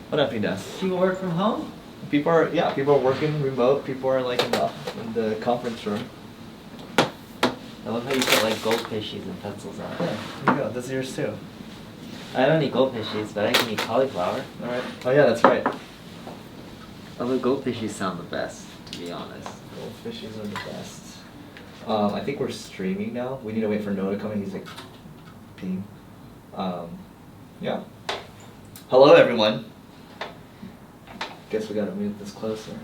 What empty desk? People work from home? People are working remote. People are like in the conference room. I love how you put like goldfishes and pencils on it. Yeah, there you go. This is yours too. I don't eat goldfishes, but I can eat cauliflower. All right. Oh yeah, that's right. Although goldfishes sound the best, to be honest. Goldfishes are the best. I think we're streaming now. We need to wait for Noah to come in. He's like, peeing. Yeah. Hello, everyone. Guess we gotta move this closer.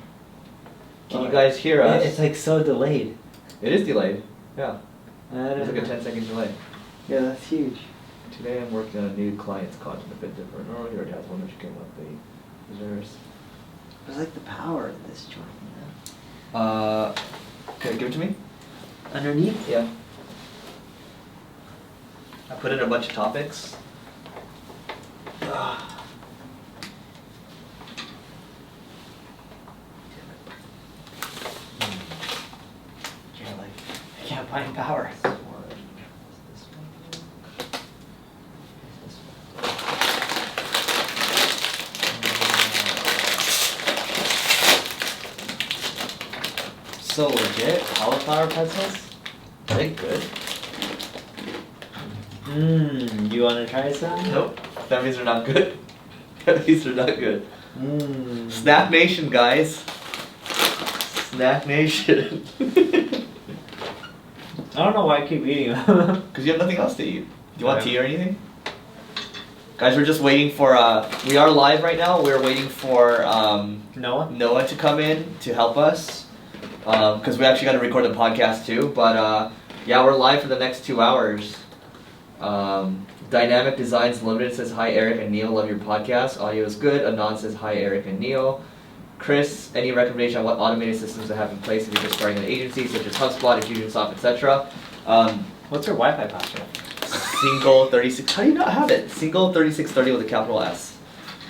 Can you guys hear us? It's like so delayed. It is delayed. Yeah. It's It's like a 10-second delay. Yeah, that's huge. Today I'm working on a new client's content a bit different. Oh, he already has one that you came up the reserves. It's like the power of this joint, you know? Okay, give it to me. Underneath? Yeah. I put in a bunch of topics. You're like, I can't find power. So legit, cauliflower pretzels? Are they good? You wanna try some? Nope. That means they're not good. That means they're not good. Mmm. Snack Nation, guys. Snack Nation. I don't know why I keep eating them. Because you have nothing else to eat. Do you want tea or anything? Guys, we're just waiting for, we are live right now. We're waiting for Noah to come in to help us. Because we actually got to record the podcast too. But yeah, we're live for the next 2 hours. Dynamic Designs Limited says, hi Eric and Neil, love your podcast. Audio is good. Anon says, hi Eric and Neil. Chris, any recommendation on what automated systems to have in place if you're just starting an agency, such as HubSpot, Infusionsoft, etc.? What's your Wi-Fi password? Single 36. How do you not have it? Single 3630 with a capital S.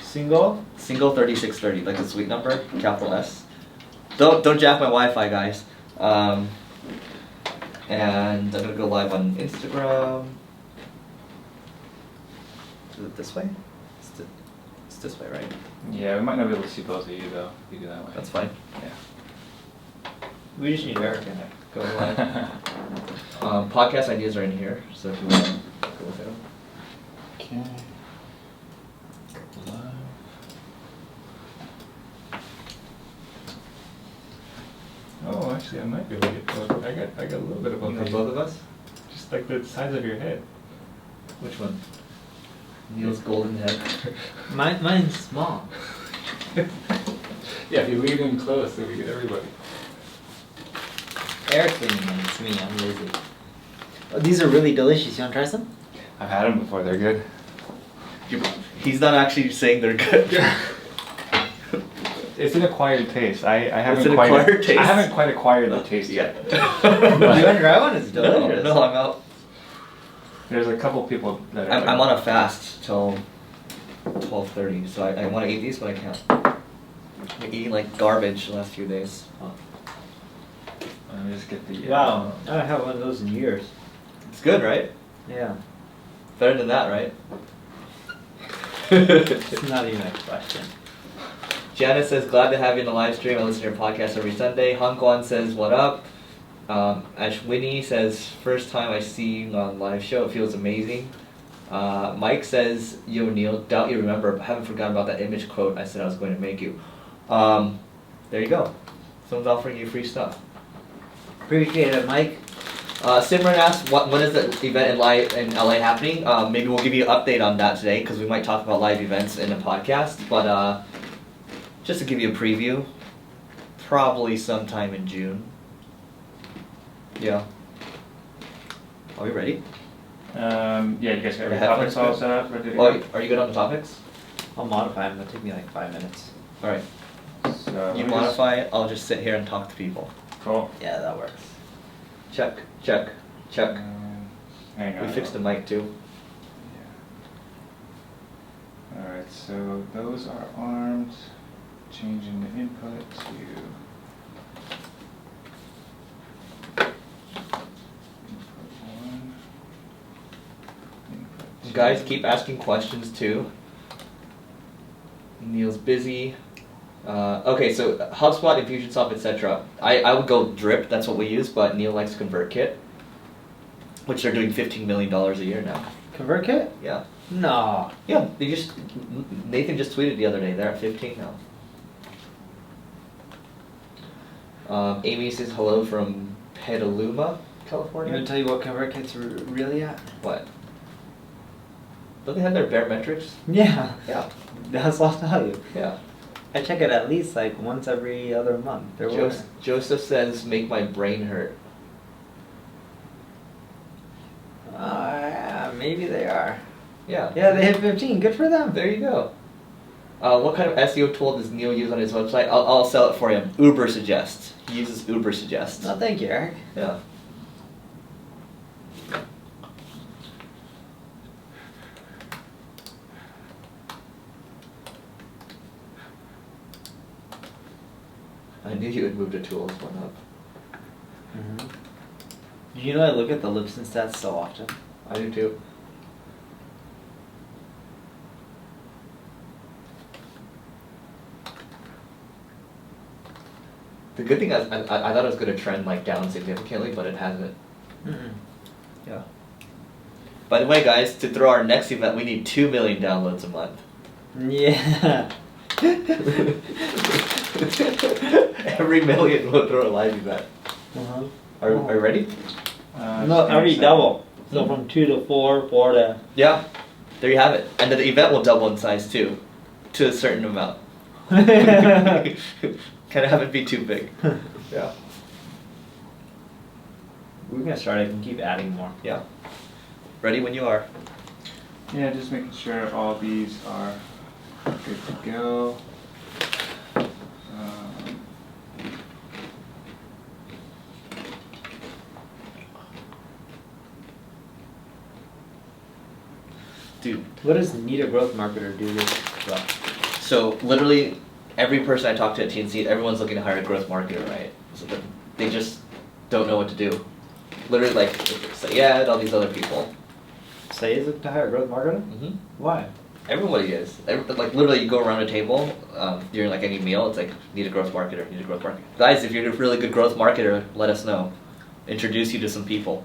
Single? Single 3630, like a suite number, capital S. Don't jack my Wi-Fi, guys. And I'm gonna go live on Instagram. Is it this way? It's this way, right? Yeah, we might not be able to see both of you though, if you do that way. That's fine. Yeah. We just need Eric in there. Go live. Podcast ideas are in here, so if you want to go with them. Okay. Live. Oh, actually, I might be able to get both. I got a little bit of both. You know both of us? Just like the size of your head. Which one? Neil's golden head. Mine's small. Yeah, if you leave them close, then we get everybody. Eric's leaving them. It's me. I'm lazy. Oh, these are really delicious. You want to try some? I've had them before. They're good. He's not actually saying they're good. It's an acquired taste. I haven't It's an quite. acquired taste? I haven't quite acquired the taste yet. You want to try one? It's delicious. No, I'm out. There's a couple people that are. I'm on a fast till 12:30, so I want to eat these, but I can't. I've been eating like garbage the last few days. Let me just get the. Wow. I haven't had one of those in years. It's good, right? Yeah. Better than that, right? It's not even a question. Janice says, glad to have you in the live stream. I listen to your podcast every Sunday. Han Guan says, what up? Ashwini says, first time I see you on live show. It feels amazing. Mike says, yo Neil, doubt you remember, but haven't forgotten about that image quote I said I was going to make you. There you go. Someone's offering you free stuff. Appreciate it, Mike. Simran asked, when is the event in LA happening? Maybe we'll give you an update on that today, because we might talk about live events in the podcast. But just to give you a preview, probably sometime in June. Yeah. Are we ready? Yeah, you guys got The your topics all headphones set up? Ready to Oh, go? are you good on the topics? I'll modify them. It'll take me like 5 minutes. Alright. So, You let me modify it, I'll just sit here and talk to people. Cool. Yeah, that works. Check, check, check. Hang on. We fixed the mic too. Yeah. Alright, so those are armed. Changing the input to. Input 1. Input 2. Guys, keep asking questions too. Neil's busy. Okay, so HubSpot, Infusionsoft, etc. I would go drip. That's what we use. But Neil likes ConvertKit, which they're doing $15 million a year now. ConvertKit? Yeah. No. Yeah. Nathan just tweeted the other day. They're at 15 now. Amy says hello from Petaluma, California. You want to tell you what ConvertKit's really at? What? Don't they have their barometrics? Yeah. Yeah. That's what I'll tell you. Yeah. I check it at least like once every other month. Joseph says, make my brain hurt. Yeah, maybe they are. Yeah. Yeah, they hit 15. Good for them. There you go. What kind of SEO tool does Neil use on his website? I'll sell it for him. Uber Suggest. He uses Uber Suggest. No, thank you, Eric. Yeah. I knew you would move the tools one up. Mm-hmm. You know I look at the Libsyn stats so often. I do too. The good thing is, I thought it was going to trend like down significantly, but it hasn't. Mm-mm. Yeah. By the way, guys, to throw our next event, we need 2 million downloads a month. Yeah. Every million we'll throw a live event. Uh-huh. Are you ready? No, every double. So from 2 to 4, 4 to... Yeah. There you have it. And then the event will double in size too, to a certain amount. Can't have it be too big. Yeah. We're gonna start it and keep adding more. Yeah. Ready when you are. Yeah, just making sure all these are good to go. Dude. What does need a growth marketer do this well? So literally every person I talk to at TNC, everyone's looking to hire a growth marketer, right? So they just don't know what to do. Literally like, say, yeah, and all these other people. Say is looking to hire a growth marketer? Mm-hmm. Why? Everybody is. Like literally you go around a table during like any meal, it's like, need a growth marketer, need a growth marketer. Guys, if you're a really good growth marketer, let us know. Introduce you to some people.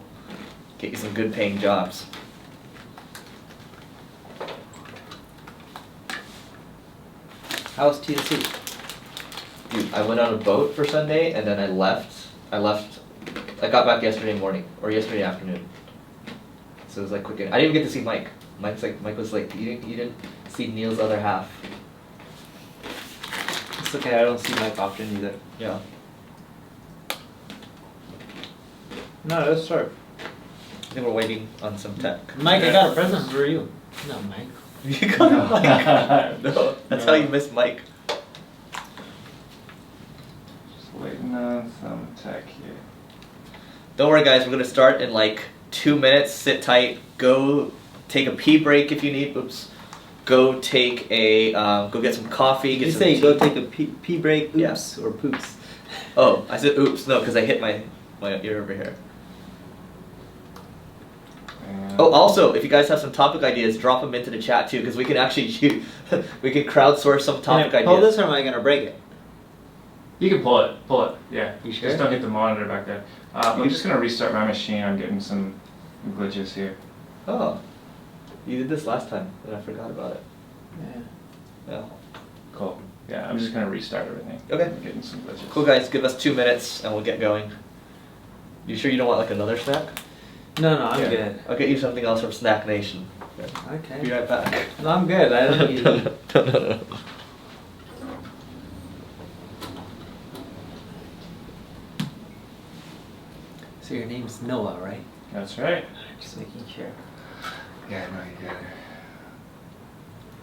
Get you some good paying jobs. How's TNC? Dude, I went on a boat for Sunday and then I left. I got back yesterday morning or yesterday afternoon. So it was like quick. I didn't even get to see Mike. Mike was like, you didn't see Neil's other half. It's okay, I don't see Mike often either. Yeah. No, let's start. I think we're waiting on some tech. Mike, I got a present for you. No, Mike. You got a Mike. No, that's how you miss Mike. Just waiting on some tech here. Don't worry, guys. We're gonna start in like 2 minutes. Sit tight. Go take a pee break if you need. Oops. Go take a go get some coffee. Get You some say tea. go take a pee break, oops, Yeah. or poops. Oh, I said oops. No, because I hit my ear over here. And Oh, also, if you guys have some topic ideas, drop them into the chat too, because we can actually we can crowdsource some topic Can I pull ideas. this or am I gonna break it? you can pull it, yeah. You sure? Just don't hit the monitor back there. I'm just gonna restart my machine. I'm getting some glitches here. Oh, you did this last time, and I forgot about it. Yeah. Yeah. Cool. Yeah, I'm just gonna restart everything. Okay. I'm getting some glitches. Cool, guys. Give us 2 minutes, and we'll get going. You sure you don't want like another snack? No, I'm Yeah. good. I'll get you something else from Snack Nation. Okay. Be right back. No, I'm good. I don't need to eat. No. So your name's Noah, right? That's right. Just making sure. Yeah, no, you got it.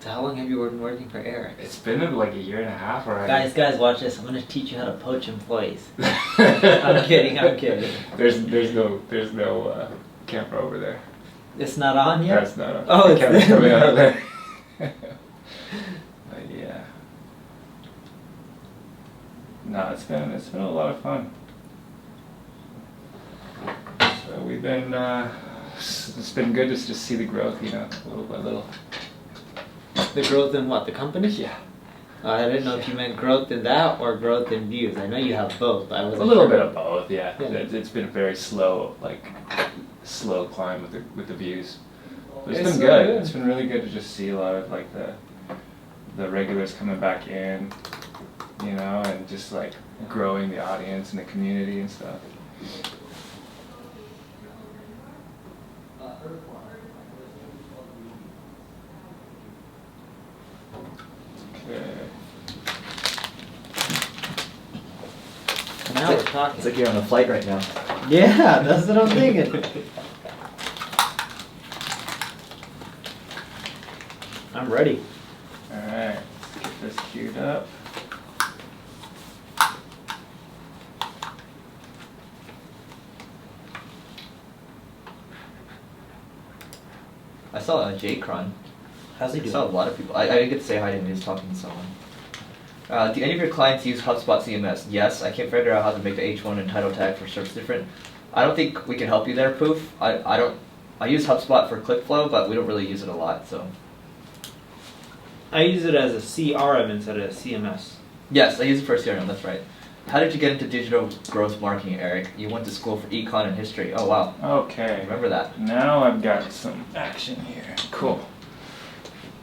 So how long have you been working for Eric? It's been like a year and a half already. Guys, watch this. I'm gonna teach you how to poach employees. I'm kidding. There's no camera over there. It's not on yet? That's not on. Oh, The it's camera's there. coming out of there. But yeah. No, it's been a lot of fun. So we've been it's been good just to see the growth, little by little. The growth in what? The company? Yeah. I didn't know if you meant growth in that or growth in views. I know you have both, but I wasn't A little sure. bit of both, yeah. Yeah. It's been a very slow climb with the views. But it's It's been so good. good. It's been really good to just see a lot of like the regulars coming back in, you know, and just like growing the audience and the community and stuff. Okay. Now we're talking. It's like you're on a flight right now. Yeah, that's what I'm thinking. I'm ready. Alright, let's get this queued up. I saw Jay Cron. How's he I doing? saw a lot of people. I didn't get to say hi to him. He was talking to someone. Do any of your clients use HubSpot CMS? Yes. I can't figure out how to make the H1 and title tag for search different. I don't think we can help you there, Poof. I use HubSpot for ClickFlow, but we don't really use it a lot. So I use it as a CRM instead of a CMS. yes, I use it for CRM. That's right. How did you get into digital growth marketing, Eric? You went to school for econ and history. Oh wow. Okay. Remember that. Now I've got some action here. Cool.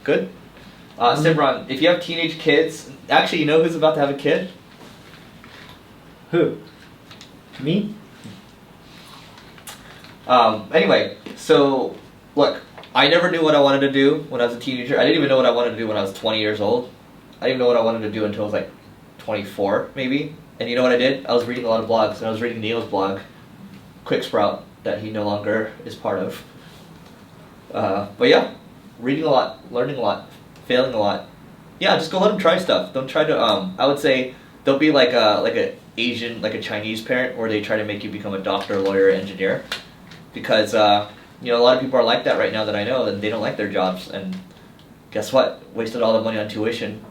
Good. Simran, if you have teenage kids, actually, you know who's about to have a kid? Who? Me? Anyway, so look, I never knew what I wanted to do when I was a teenager. I didn't even know what I wanted to do when I was 20 years old. I didn't even know what I wanted to do until I was like 24, maybe. And you know what I did? I was reading a lot of blogs, and I was reading Neil's blog, Quick Sprout, that he no longer is part of. But yeah, reading a lot, learning a lot, failing a lot. Yeah, just go let them try stuff. Don't try to. I would say don't be like a Asian, like a Chinese parent, where they try to make you become a doctor, lawyer, engineer, because you know a lot of people are like that right now that I know, and they don't like their jobs. And guess what? Wasted all the money on tuition.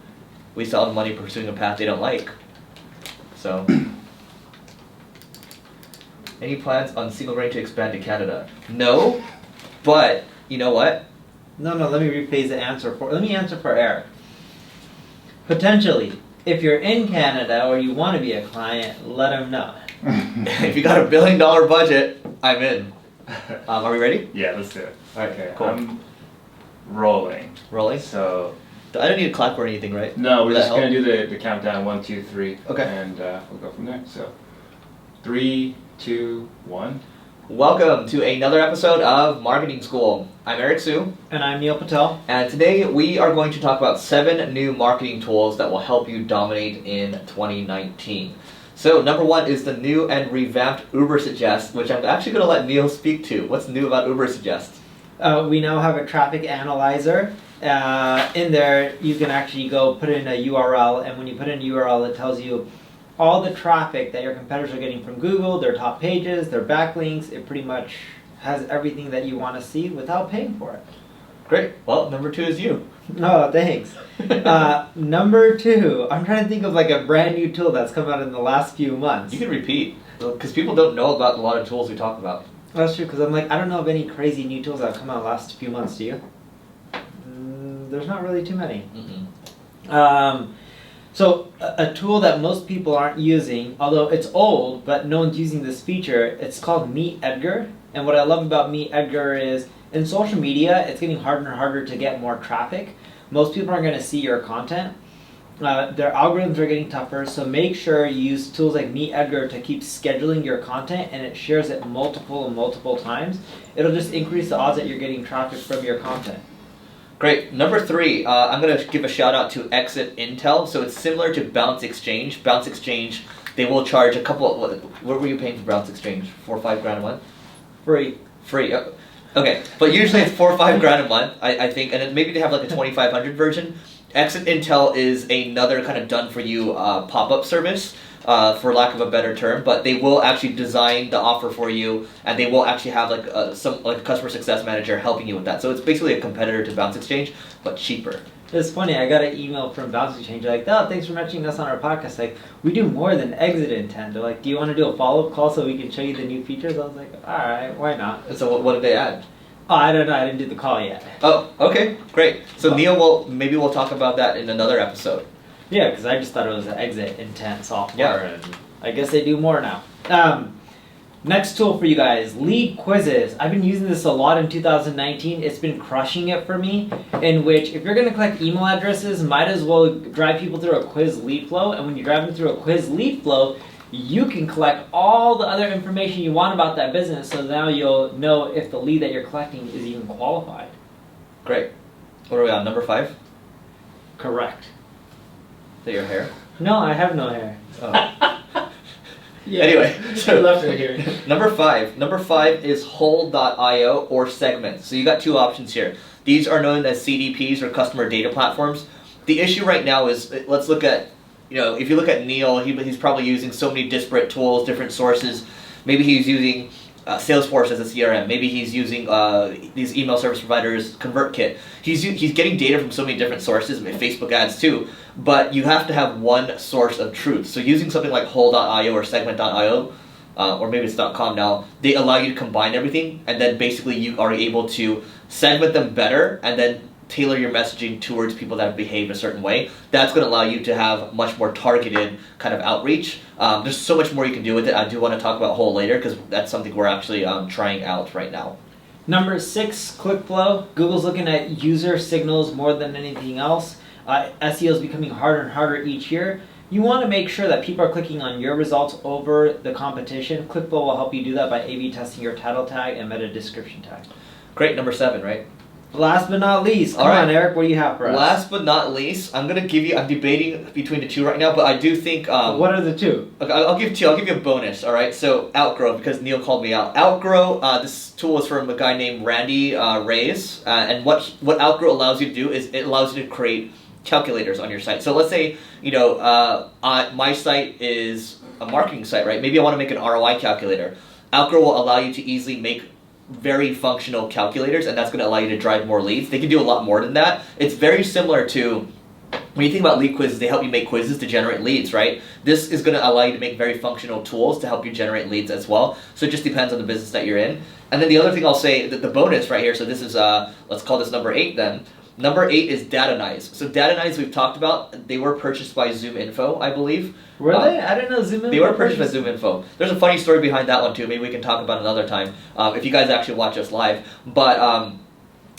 Wasted all the money pursuing a path they don't like. So, any plans on Single Grain to expand to Canada? No, but you know what? No, let me rephrase the answer let me answer for Eric. Potentially, if you're in Canada or you want to be a client, let him know. If you got $1 billion budget, I'm in. Are we ready? Yeah, let's do it. Alright, Okay, cool. I'm rolling. Rolling? So I don't need a clap or anything, right? no, we're Will that just gonna help? do the countdown 1, 2, 3. Okay. And we'll go from there. So 3, 2, 1. Welcome to another episode of Marketing School. I'm Eric Siu, And I'm Neil Patel. and today we are going to talk about 7 new marketing tools that will help you dominate in 2019. So number 1 is the new and revamped Uber Suggest, which I'm actually going to let Neil speak to. What's new about Uber Suggest? We now have a traffic analyzer. In there, you can actually go put in a URL, and when you put in a URL, it tells you all the traffic that your competitors are getting from Google, their top pages, their backlinks. It pretty much has everything that you want to see without paying for it. Great. Well, number 2 is you. Oh, thanks. Number 2, I'm trying to think of like a brand new tool that's come out in the last few months. You can repeat, because people don't know about a lot of tools we talk about. That's true, because I'm like, I don't know of any crazy new tools that have come out in the last few months, do you? There's not really too many. So a tool that most people aren't using, although it's old, but no one's using this feature, it's called Meet Edgar. And what I love about Meet Edgar is in social media, it's getting harder and harder to get more traffic. Most people aren't going to see your content. Their algorithms are getting tougher, so make sure you use tools like Meet Edgar to keep scheduling your content, and it shares it multiple times. It'll just increase the odds that you're getting traffic from your content. Great. Number 3, I'm going to give a shout out to Exit Intel. So it's similar to Bounce Exchange. Bounce Exchange, they will charge a couple. What were you paying for Bounce Exchange? $4 or $5 grand a month? Free. Free. Okay, but usually it's $4 or $5 grand a month, I think, and then maybe they have like a 2500 version. Exit Intel is another kind of done for you pop-up service. For lack of a better term, but they will actually design the offer for you, and they will actually have like a customer success manager helping you with that. So it's basically a competitor to Bounce Exchange, but cheaper. It's funny, I got an email from Bounce Exchange, like, oh, thanks for mentioning us on our podcast. Like, we do more than Exit Intent. They're like, do you want to do a follow-up call so we can show you the new features? I was like, alright, why not? And so what did they add? Oh, I don't know, I didn't do the call yet. Oh, okay, great. So Neil we'll talk about that in another episode. Yeah, because I just thought it was an exit intent software, Yeah. and I guess they do more now. Next tool for you guys, lead quizzes. I've been using this a lot in 2019. It's been crushing it for me, in which if you're going to collect email addresses, might as well drive people through a quiz lead flow, and when you drive them through a quiz lead flow, you can collect all the other information you want about that business, so now you'll know if the lead that you're collecting is even qualified. Great. What are we on, number 5? Is Correct. that your hair? No, I have no hair. Oh. Yeah. Anyway, so left it here. Number 5 is whole.io or segments. So you got 2 options here. These are known as CDPs or customer data platforms. The issue right now is, let's look at, if you look at Neil, he's probably using so many disparate tools, different sources. Maybe he's using Salesforce as a CRM. Maybe he's using these email service providers, ConvertKit. He's getting data from so many different sources, Facebook ads too, but you have to have one source of truth. So using something like whole.io or segment.io, or maybe it's .com now, they allow you to combine everything, and then basically you are able to segment them better and then tailor your messaging towards people that have behaved a certain way. That's going to allow you to have much more targeted kind of outreach. There's so much more you can do with it. I do want to talk about whole later because that's something we're actually trying out right now. Number 6, ClickFlow. Google's looking at user signals more than anything else. SEO is becoming harder and harder each year. You want to make sure that people are clicking on your results over the competition. ClickFlow will help you do that by A/B testing your title tag and meta description tag. Great, number 7, right? Last but not least, come on, Eric, what do you have for us? Last but not least, I'm debating between the 2 right now, but I do think... what are the 2? Okay, I'll give 2. I'll give you a bonus, all right? So, Outgrow, because Neil called me out. Outgrow, this tool is from a guy named Randy Reyes, and what Outgrow allows you to do is it allows you to create calculators on your site. So let's say, my site is a marketing site, right? Maybe I want to make an ROI calculator. Outgrow will allow you to easily make very functional calculators, and that's going to allow you to drive more leads. They can do a lot more than that. It's very similar to when you think about lead quizzes. They help you make quizzes to generate leads, right? This is going to allow you to make very functional tools to help you generate leads as well. So it just depends on the business that you're in. And then the other thing I'll say, that the bonus right here, so this is, let's call this number 8 then. Number 8 is Datanyze. So Datanyze we've talked about. They were purchased by ZoomInfo, I believe. Were they? I didn't know ZoomInfo. They were purchased by ZoomInfo. There's a funny story behind that one too. Maybe we can talk about it another time if you guys actually watch us live. But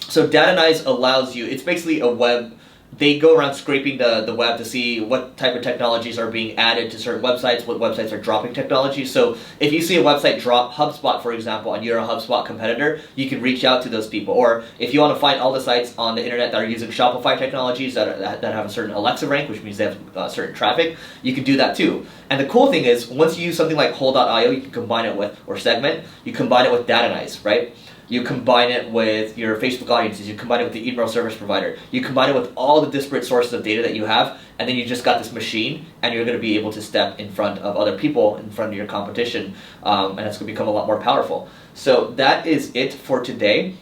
so Datanyze allows you. It's basically a web. They go around scraping the web to see what type of technologies are being added to certain websites, what websites are dropping technology. So if you see a website drop HubSpot, for example, and you're a HubSpot competitor, you can reach out to those people. Or if you want to find all the sites on the internet that are using Shopify technologies that have a certain Alexa rank, which means they have certain traffic, you can do that too. And the cool thing is, once you use something like whole.io, you can combine it with, or Segment, you combine it with Datanyze, right? You combine it with your Facebook audiences, you combine it with the email service provider, you combine it with all the disparate sources of data that you have, and then you just got this machine, and you're going to be able to step in front of other people, in front of your competition, and it's going to become a lot more powerful. So that is it for today.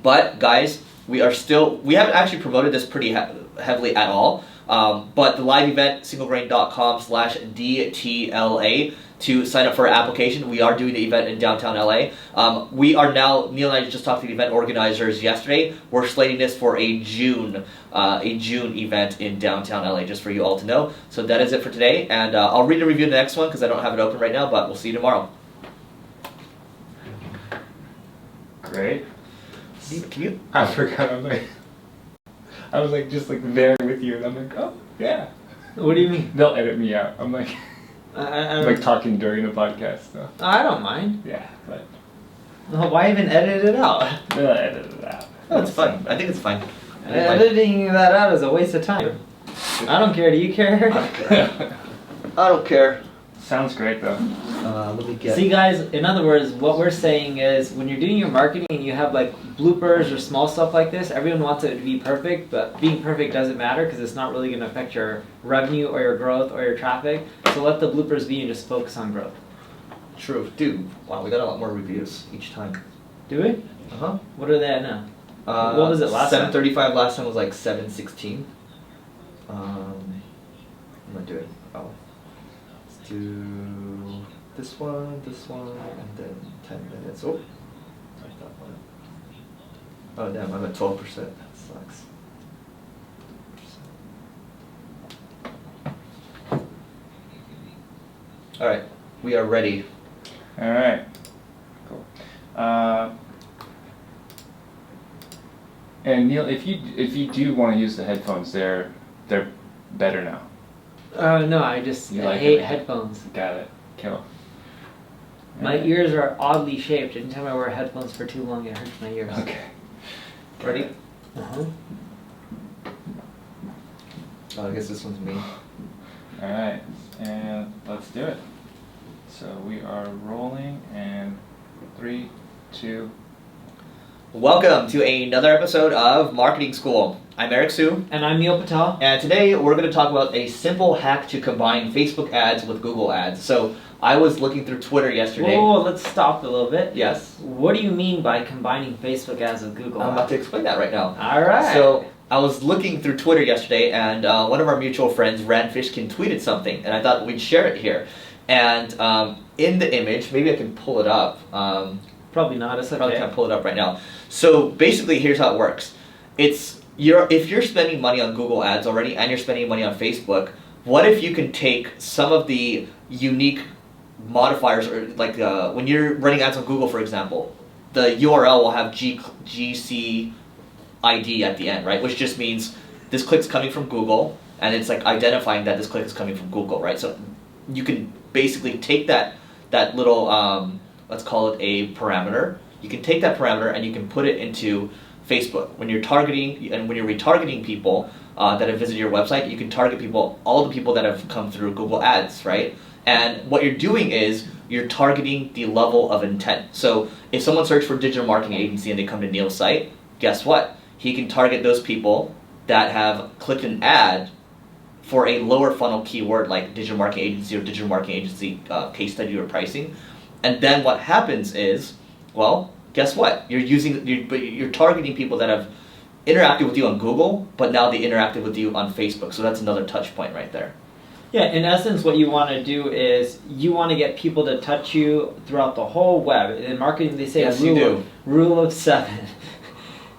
But guys, we haven't actually promoted this pretty heavily at all, but the live event, singlegrain.com/DTLA, to sign up for our application. We are doing the event in downtown LA. We are now, Neil and I just talked to the event organizers yesterday. We're slating this for a June event in downtown LA, just for you all to know. So that is it for today, and I'll read and review the next one because I don't have it open right now, but we'll see you tomorrow. Great. Can you? I forgot. I was just there with you, and I'm like, oh yeah. What do you mean? They'll edit me out. I'm like. I'm talking during the podcast, so. I don't mind. Yeah, but. Well, why even edit it out? They'll edit it out. Oh, it's fun. I think it's fine. Editing that out is a waste of time. I don't care. Do you care? I don't care. Sounds great though. Let me get. See, guys. In other words, what we're saying is, when you're doing your marketing and you have bloopers or small stuff like this, everyone wants it to be perfect, but being perfect doesn't matter because it's not really going to affect your revenue or your growth or your traffic. So let the bloopers be and just focus on growth. True, dude. Wow, we got a lot more reviews each time. Do we? Uh-huh. What are they at now? What was it last time? 735 last time was 716. I'm not doing. Oh. Let's do this one, and then 10 minutes. Oh. Type that one. Oh damn, I'm at 12%. That sucks. All right, we are ready. All right, cool. And Neil, if you do want to use the headphones, they're better now. No, I just You hate them? headphones. Got it. Cool. My ears are oddly shaped. Anytime I wear headphones for too long, it hurts my ears. Okay. Ready? Uh-huh. Oh, I guess this one's me. All right, and let's do it. So we are rolling, and 3, 2. Welcome to another episode of Marketing School. I'm Eric Siu. And I'm Neil Patel. And today we're going to talk about a simple hack to combine Facebook ads with Google ads. So I was looking through Twitter yesterday. Whoa, let's stop a little bit. Yes. What do you mean by combining Facebook ads with Google I'm ads? about to explain that right now. All right. So I was looking through Twitter yesterday, and one of our mutual friends, Rand Fishkin, tweeted something, and I thought we'd share it here. And in the image, maybe I can pull it up. Probably not. It's okay. Probably can't pull it up right now. So basically, here's how it works. If you're spending money on Google ads already and you're spending money on Facebook, what if you can take some of the unique modifiers, or like when you're running ads on Google, for example, the URL will have GC ID at the end, right? Which just means this click's coming from Google, and it's like identifying that this click is coming from Google, right? So you can basically take that little let's call it a parameter. You can take that parameter and you can put it into Facebook. When you're targeting and when you're retargeting people that have visited your website, you can target all the people that have come through Google Ads, right? And what you're doing is you're targeting the level of intent. So if someone searched for digital marketing agency and they come to Neil's site, guess what? He can target those people that have clicked an ad for a lower funnel keyword like digital marketing agency or digital marketing agency case study or pricing. And then what happens is, well, guess what? You're targeting people that have interacted with you on Google, but now they interacted with you on Facebook. So that's another touch point right there. Yeah, in essence, what you want to do is you want to get people to touch you throughout the whole web. In marketing, they say Yes, you do. rule of 7,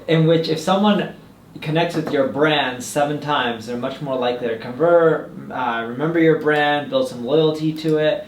in which if someone connects with your brand 7 times, they're much more likely to convert, remember your brand, build some loyalty to it.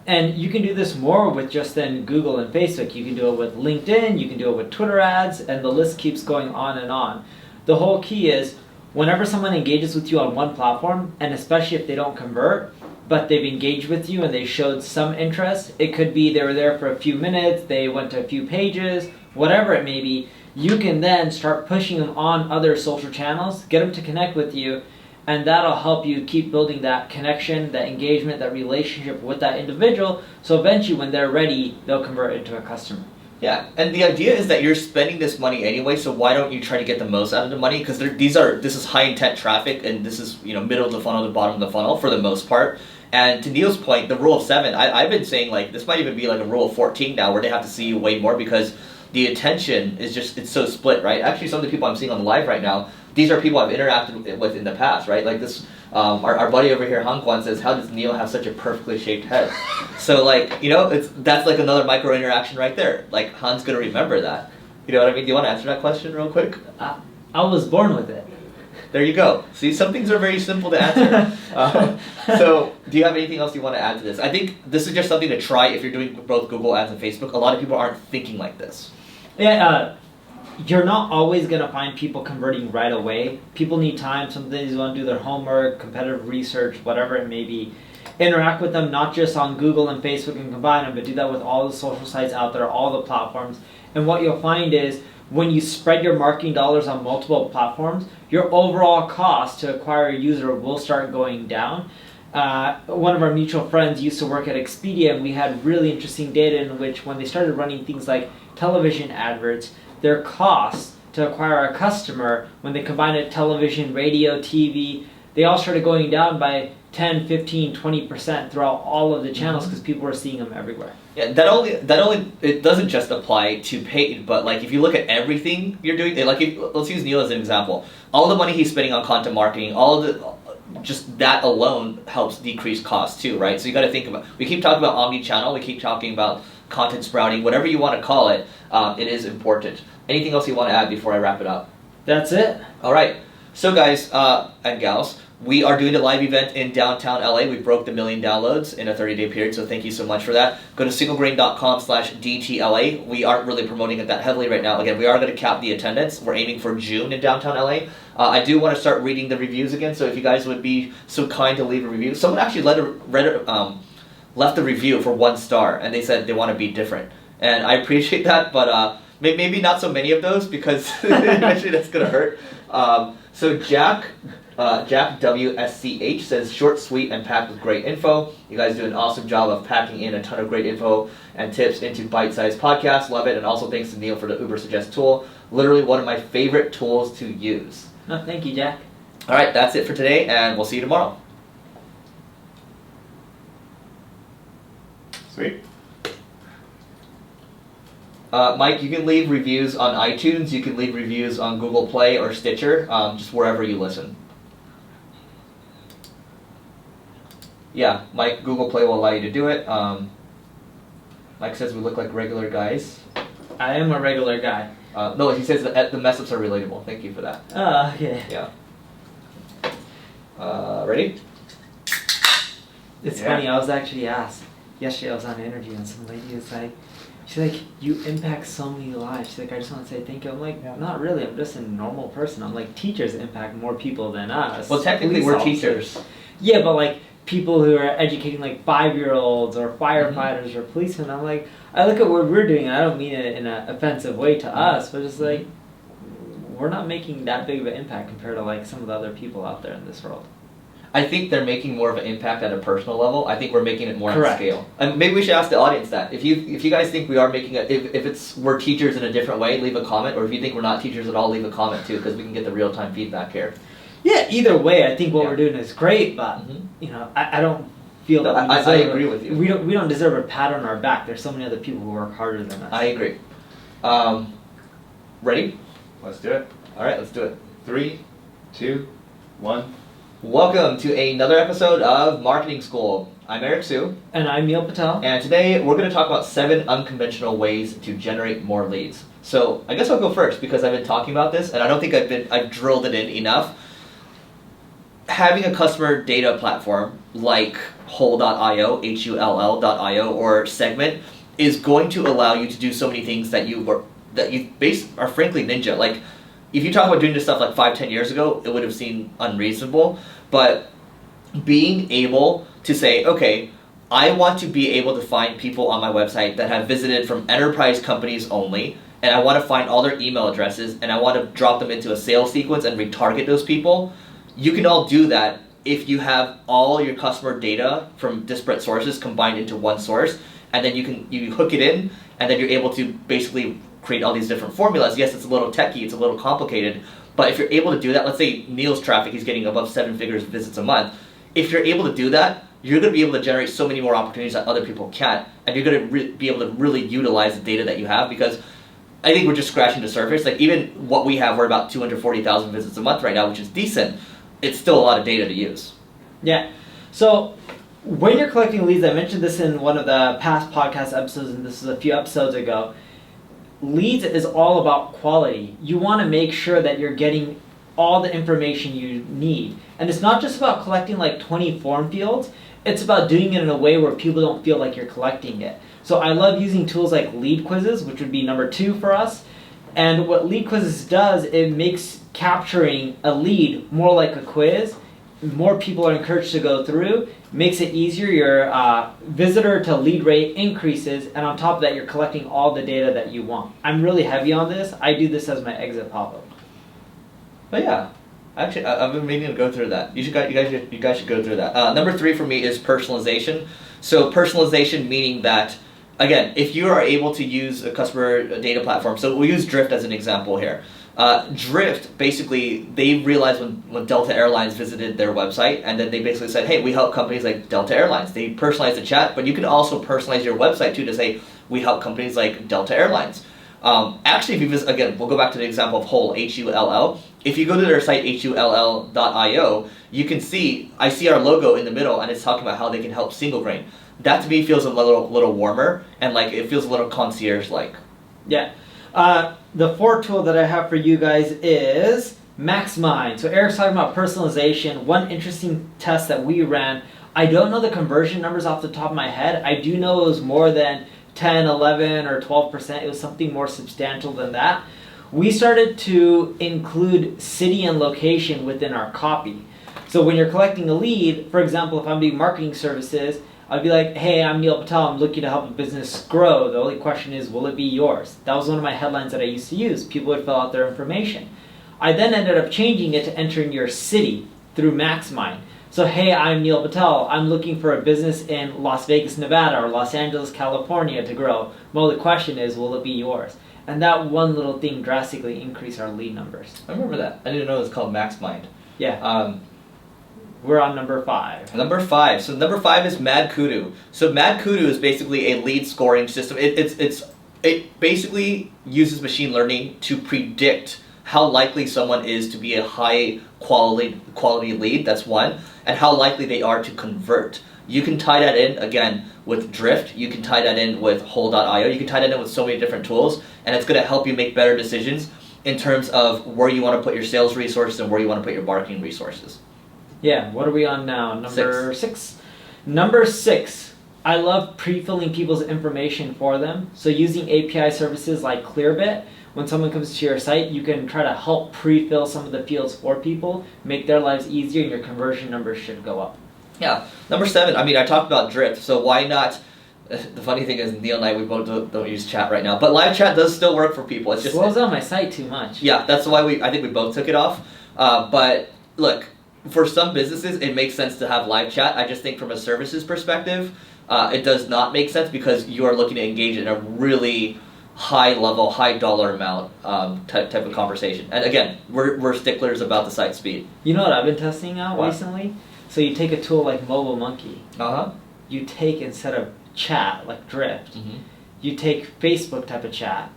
And you can do this more with just then Google and Facebook. You can do it with LinkedIn, you can do it with Twitter ads, and the list keeps going on and on. The whole key is whenever someone engages with you on one platform, and especially if they don't convert, but they've engaged with you and they showed some interest, it could be they were there for a few minutes, they went to a few pages, whatever it may be, you can then start pushing them on other social channels, get them to connect with you, and that'll help you keep building that connection, that engagement, that relationship with that individual, so eventually when they're ready, they'll convert into a customer. Yeah, and the idea is that you're spending this money anyway, so why don't you try to get the most out of the money? Because this is high intent traffic, and this is middle of the funnel to bottom of the funnel for the most part. And to Neil's point, the rule of 7, I've been saying like this might even be like a rule of 14 now, where they have to see you way more because the attention is it's so split, right? Actually, some of the people I'm seeing on the live right now, these are people I've interacted with in the past, right? Like this, our buddy over here, Han Kwan, says, "How does Neil have such a perfectly shaped head?" So like, that's like another micro interaction right there. Like Han's gonna remember that. You know what I mean? Do you want to answer that question real quick? I was born with it. There you go. See, some things are very simple to answer. So, do you have anything else you want to add to this? I think this is just something to try if you're doing both Google Ads and Facebook. A lot of people aren't thinking like this. Yeah, you're not always going to find people converting right away. People need time. Some things want to do their homework, competitive research, whatever it may be. Interact with them not just on Google and Facebook and combine them, but do that with all the social sites out there, all the platforms. And what you'll find is when you spread your marketing dollars on multiple platforms, your overall cost to acquire a user will start going down. One of our mutual friends used to work at Expedia, and we had really interesting data in which when they started running things like television adverts, their costs to acquire a customer, when they combined it television, radio, TV, they all started going down by 10, 15, 20% throughout all of the channels because people were seeing them everywhere. Yeah, that only it doesn't just apply to paid, but like if you look at everything you're doing, let's use Neil as an example. All the money he's spending on content marketing, just that alone helps decrease costs too, right? So you got to think about. We keep talking about omni-channel, we keep talking about content sprouting, whatever you want to call it. It is important. Anything else you want to add before I wrap it up? That's it. All right. So guys and gals, We are doing a live event in downtown LA. We broke the 1 million downloads in a 30-day period, so thank you so much for that. Go to singlegrain.com/DTLA. We aren't really promoting it that heavily right now. Again, we are going to cap the attendance. We're aiming for June in downtown LA. I do want to start reading the reviews again, so if you guys would be so kind to leave a review. Someone actually left a review for 1 star, and they said they want to be different. And I appreciate that, but maybe not so many of those, because eventually that's going to hurt. So Jack WSCH says, short, sweet, and packed with great info. You guys do an awesome job of packing in a ton of great info and tips into bite-sized podcasts. Love it. And also thanks to Neil for the Uber Suggest tool. Literally one of my favorite tools to use. No, thank you, Jack. All right, that's it for today, and we'll see you tomorrow. Sweet. Mike, you can leave reviews on iTunes. You can leave reviews on Google Play or Stitcher, just wherever you listen. Yeah, Mike, Google Play will allow you to do it. Mike says we look like regular guys. I am a regular guy. No, he says that the mess-ups are relatable. Thank you for that. Oh, okay. Yeah. Ready? It's funny, I was actually asked. Yesterday I was on an interview and some lady was like, she's like, you impact so many lives. She's like, I just want to say thank you. I'm like, not really. I'm just a normal person. I'm like, teachers impact more people than us. Well, technically we're teachers. Yeah, but like people who are educating like 5-year-olds or firefighters or policemen, I'm like, I look at what we're doing, and I don't mean it in an offensive way to us, but it's like, we're not making that big of an impact compared to like some of the other people out there in this world. I think they're making more of an impact at a personal level. I think we're making it more Correct. on scale. And maybe we should ask the audience that. If you guys think we are making we're teachers in a different way, leave a comment. Or if you think we're not teachers at all, leave a comment too, because we can get the real-time feedback here. Yeah, either way, I think what we're doing is great, but you know, I don't feel that we deserve. I agree with you. We don't deserve a pat on our back. There's so many other people who work harder than us. I agree. Ready? Let's do it. All right, let's do it. 3, 2, 1. Welcome to another episode of Marketing School. I'm Eric Siu. And I'm Neil Patel. And today we're going to talk about 7 unconventional ways to generate more leads. So I guess I'll go first because I've been talking about this and I don't think I've drilled it in enough. Having a customer data platform like Hull.io, Hull.io, or Segment is going to allow you to do so many things that you are frankly ninja. Like, if you talk about doing this stuff like 5-10 years ago, it would have seemed unreasonable. But being able to say, okay, I want to be able to find people on my website that have visited from enterprise companies only, and I want to find all their email addresses, and I want to drop them into a sales sequence and retarget those people. You can all do that if you have all your customer data from disparate sources combined into one source, and then you hook it in, and then you're able to basically create all these different formulas. Yes, it's a little techy, it's a little complicated, but if you're able to do that, let's say Neil's traffic, he's getting above 7 figures visits a month. If you're able to do that, you're going to be able to generate so many more opportunities that other people can't, and you're going to be able to really utilize the data that you have, because I think we're just scratching the surface. Like, even what we have, we're about 240,000 visits a month right now, which is decent. It's still a lot of data to use. Yeah. So when you're collecting leads, I mentioned this in one of the past podcast episodes, and this is a few episodes ago. Leads is all about quality. You want to make sure that you're getting all the information you need. And it's not just about collecting like 20 form fields. It's about doing it in a way where people don't feel like you're collecting it. So I love using tools like lead quizzes, which would be number 2 for us. And what lead quizzes does, it makes capturing a lead more like a quiz. More people are encouraged to go through, makes it easier, your visitor to lead rate increases, and on top of that, you're collecting all the data that you want. I'm really heavy on this. I do this as my exit pop-up. But yeah, actually, I've been meaning to go through that. You guys should go through that. Number 3 for me is personalization. So personalization meaning that, again, if you are able to use a customer data platform, so we'll use Drift as an example here. Drift, basically, they realized when Delta Airlines visited their website, and then they basically said, hey, we help companies like Delta Airlines. They personalize the chat, but you can also personalize your website too to say, we help companies like Delta Airlines. Actually, if you visit, again, we'll go back to the example of Hull, Hull. If you go to their site, Hull.io, you can see, I see our logo in the middle, and it's talking about how they can help single grain. That to me feels a little warmer, and like it feels a little concierge-like. Yeah. The 4th tool that I have for you guys is MaxMind. So Eric's talking about personalization. One interesting test that we ran, I don't know the conversion numbers off the top of my head. I do know it was more than 10, 11, or 12%. It was something more substantial than that. We started to include city and location within our copy. So when you're collecting a lead, for example, if I'm doing marketing services, I'd be like, hey, I'm Neil Patel. I'm looking to help a business grow. The only question is, will it be yours? That was one of my headlines that I used to use. People would fill out their information. I then ended up changing it to entering your city through MaxMind. So, hey, I'm Neil Patel. I'm looking for a business in Las Vegas, Nevada, or Los Angeles, California to grow. Well, the question is, will it be yours? And that one little thing drastically increased our lead numbers. I remember that. I didn't know it was called MaxMind. Yeah. We're on number 5. Number 5. So number 5 is Mad Kudu. So Mad Kudu is basically a lead scoring system. It basically uses machine learning to predict how likely someone is to be a high quality lead. That's one, and how likely they are to convert. You can tie that in again with Drift. You can tie that in with Whole.io. You can tie that in with so many different tools, and it's going to help you make better decisions in terms of where you want to put your sales resources and where you want to put your marketing resources. Yeah, what are we on now? Number 6. Number 6, I love pre-filling people's information for them. So using API services like Clearbit, when someone comes to your site, you can try to help pre-fill some of the fields for people, make their lives easier, and your conversion numbers should go up. Yeah. Number 7, I talked about Drift, so why not? The funny thing is, Neil and I, we both don't use chat right now, but live chat does still work for people. It's just slows down my site too much. Yeah, that's why I think we both took it off. But look, for some businesses, it makes sense to have live chat. I just think from a services perspective, it does not make sense because you are looking to engage in a really high level, high dollar amount type of conversation. And again, we're sticklers about the site speed. You know what I've been testing out recently? So you take a tool like Mobile Monkey. You take, instead of chat like Drift, you take Facebook type of chat.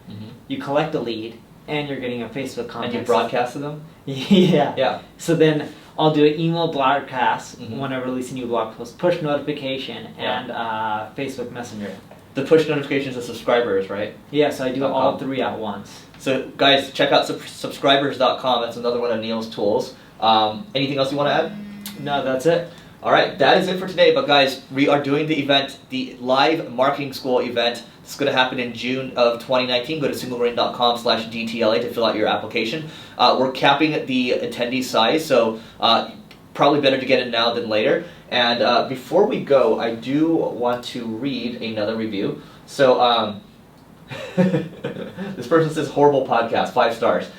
You collect a lead, and you're getting a Facebook contact. And you broadcast to them. Yeah. So then I'll do an email broadcast when I release a new blog post, push notification, and Facebook Messenger. The push notifications of subscribers, right? Yeah, so I do all 3 at once. So guys, check out subscribers.com. That's another one of Neil's tools. Anything else you want to add? No, that's it. All right, that is it for today. But guys, we are doing the event, the live marketing school event. It's going to happen in June of 2019. Go to singlegrain.com/DTLA to fill out your application. We're capping the attendee size, so probably better to get in now than later. And before we go, I do want to read another review. So this person says, horrible podcast, 5 stars.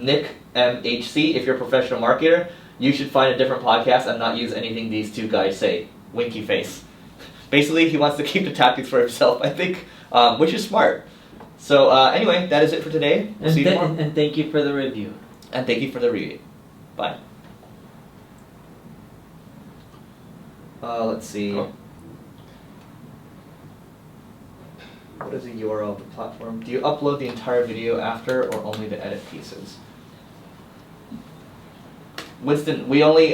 Nick MHC, if you're a professional marketer, you should find a different podcast and not use anything these 2 guys say. Winky face. Basically, he wants to keep the tactics for himself, I think, which is smart. So anyway, that is it for today. We'll see you tomorrow. And thank you for the review. And thank you for the review. Bye. Let's see. Cool. What is the URL of the platform? Do you upload the entire video after or only the edit pieces? Winston, we only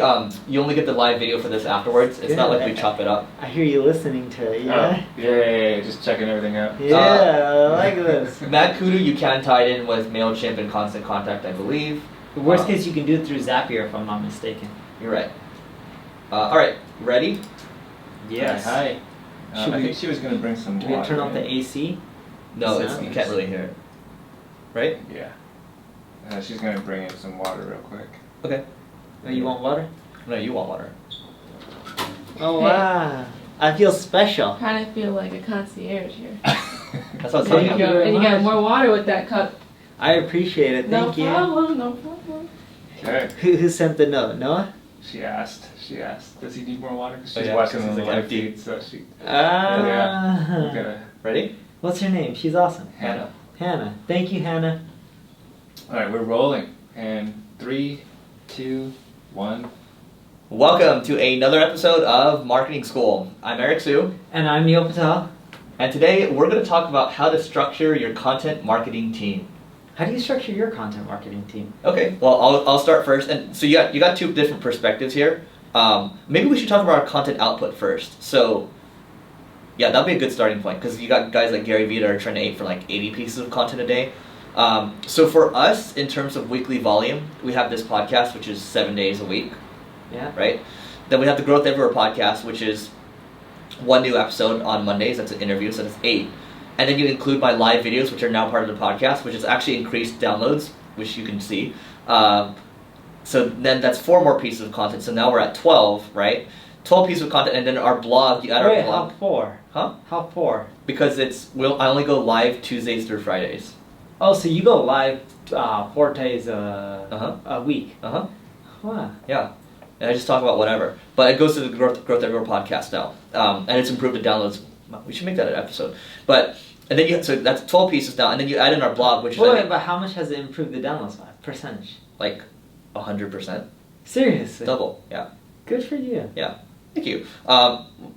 you only get the live video for this afterwards. It's not like we chop it up. I hear you listening to it, yeah? Yeah, just checking everything out. Yeah, I like this. Mad Kudu, you can tie it in with MailChimp and Constant Contact, I believe. The worst case, you can do it through Zapier, if I'm not mistaken. You're right. All right, ready? Yes. Hi. I think she was going to bring some Do we water. turn off the AC? No, Sounds. you can't really hear it. Right? Yeah. She's going to bring in some water real quick. Okay. Oh, you want water? No, you want water. Oh, wow. I feel special. Kind of feel like a concierge here. That's what I was Thank telling you. you. very And you got much. more water with that cup. I appreciate it. No Thank you. problem, no problem. Okay. Who sent the note? Noah? She asked, does he need more water? 'Cause she's yeah, watching because the it's like live empty. feed, so she... Ah. We're gonna... Ready? What's her name? She's awesome. Hannah. Hannah. Thank you, Hannah. Alright, we're rolling. And 3, 2, 1... Welcome to another episode of Marketing School. I'm Eric Siu. And I'm Neil Patel. And today we're going to talk about how to structure your content marketing team. How do you structure your content marketing team? Okay, well I'll start first. And so you got 2 different perspectives here. Maybe we should talk about our content output first. So yeah, that'd be a good starting point because you got guys like Gary Vee that are trying to aim for like 80 pieces of content a day. So for us, in terms of weekly volume, we have this podcast, which is 7 days a week, Yeah. right? Then we have the Growth Everywhere podcast, which is one new episode on Mondays. That's an interview, so that's 8. And then you include my live videos, which are now part of the podcast, which has actually increased downloads, which you can see. So then that's 4 more pieces of content. So now we're at 12, right? 12 pieces of content, and then our blog. You add Wait, our blog. how 4? Huh? How 4? Because I only go live Tuesdays through Fridays. Oh, so you go live 4 days Uh-huh. a week. Uh-huh. Wow. Yeah. And I just talk about whatever. But it goes to the Growth Everywhere podcast now. And it's improved the downloads. We should make that an episode. And then so that's 12 pieces now, and then you add in our blog, which is Wait, but how much has it improved the downloads by? Percentage? like 100%. Seriously? Double, yeah. Good for you. Yeah. Thank you.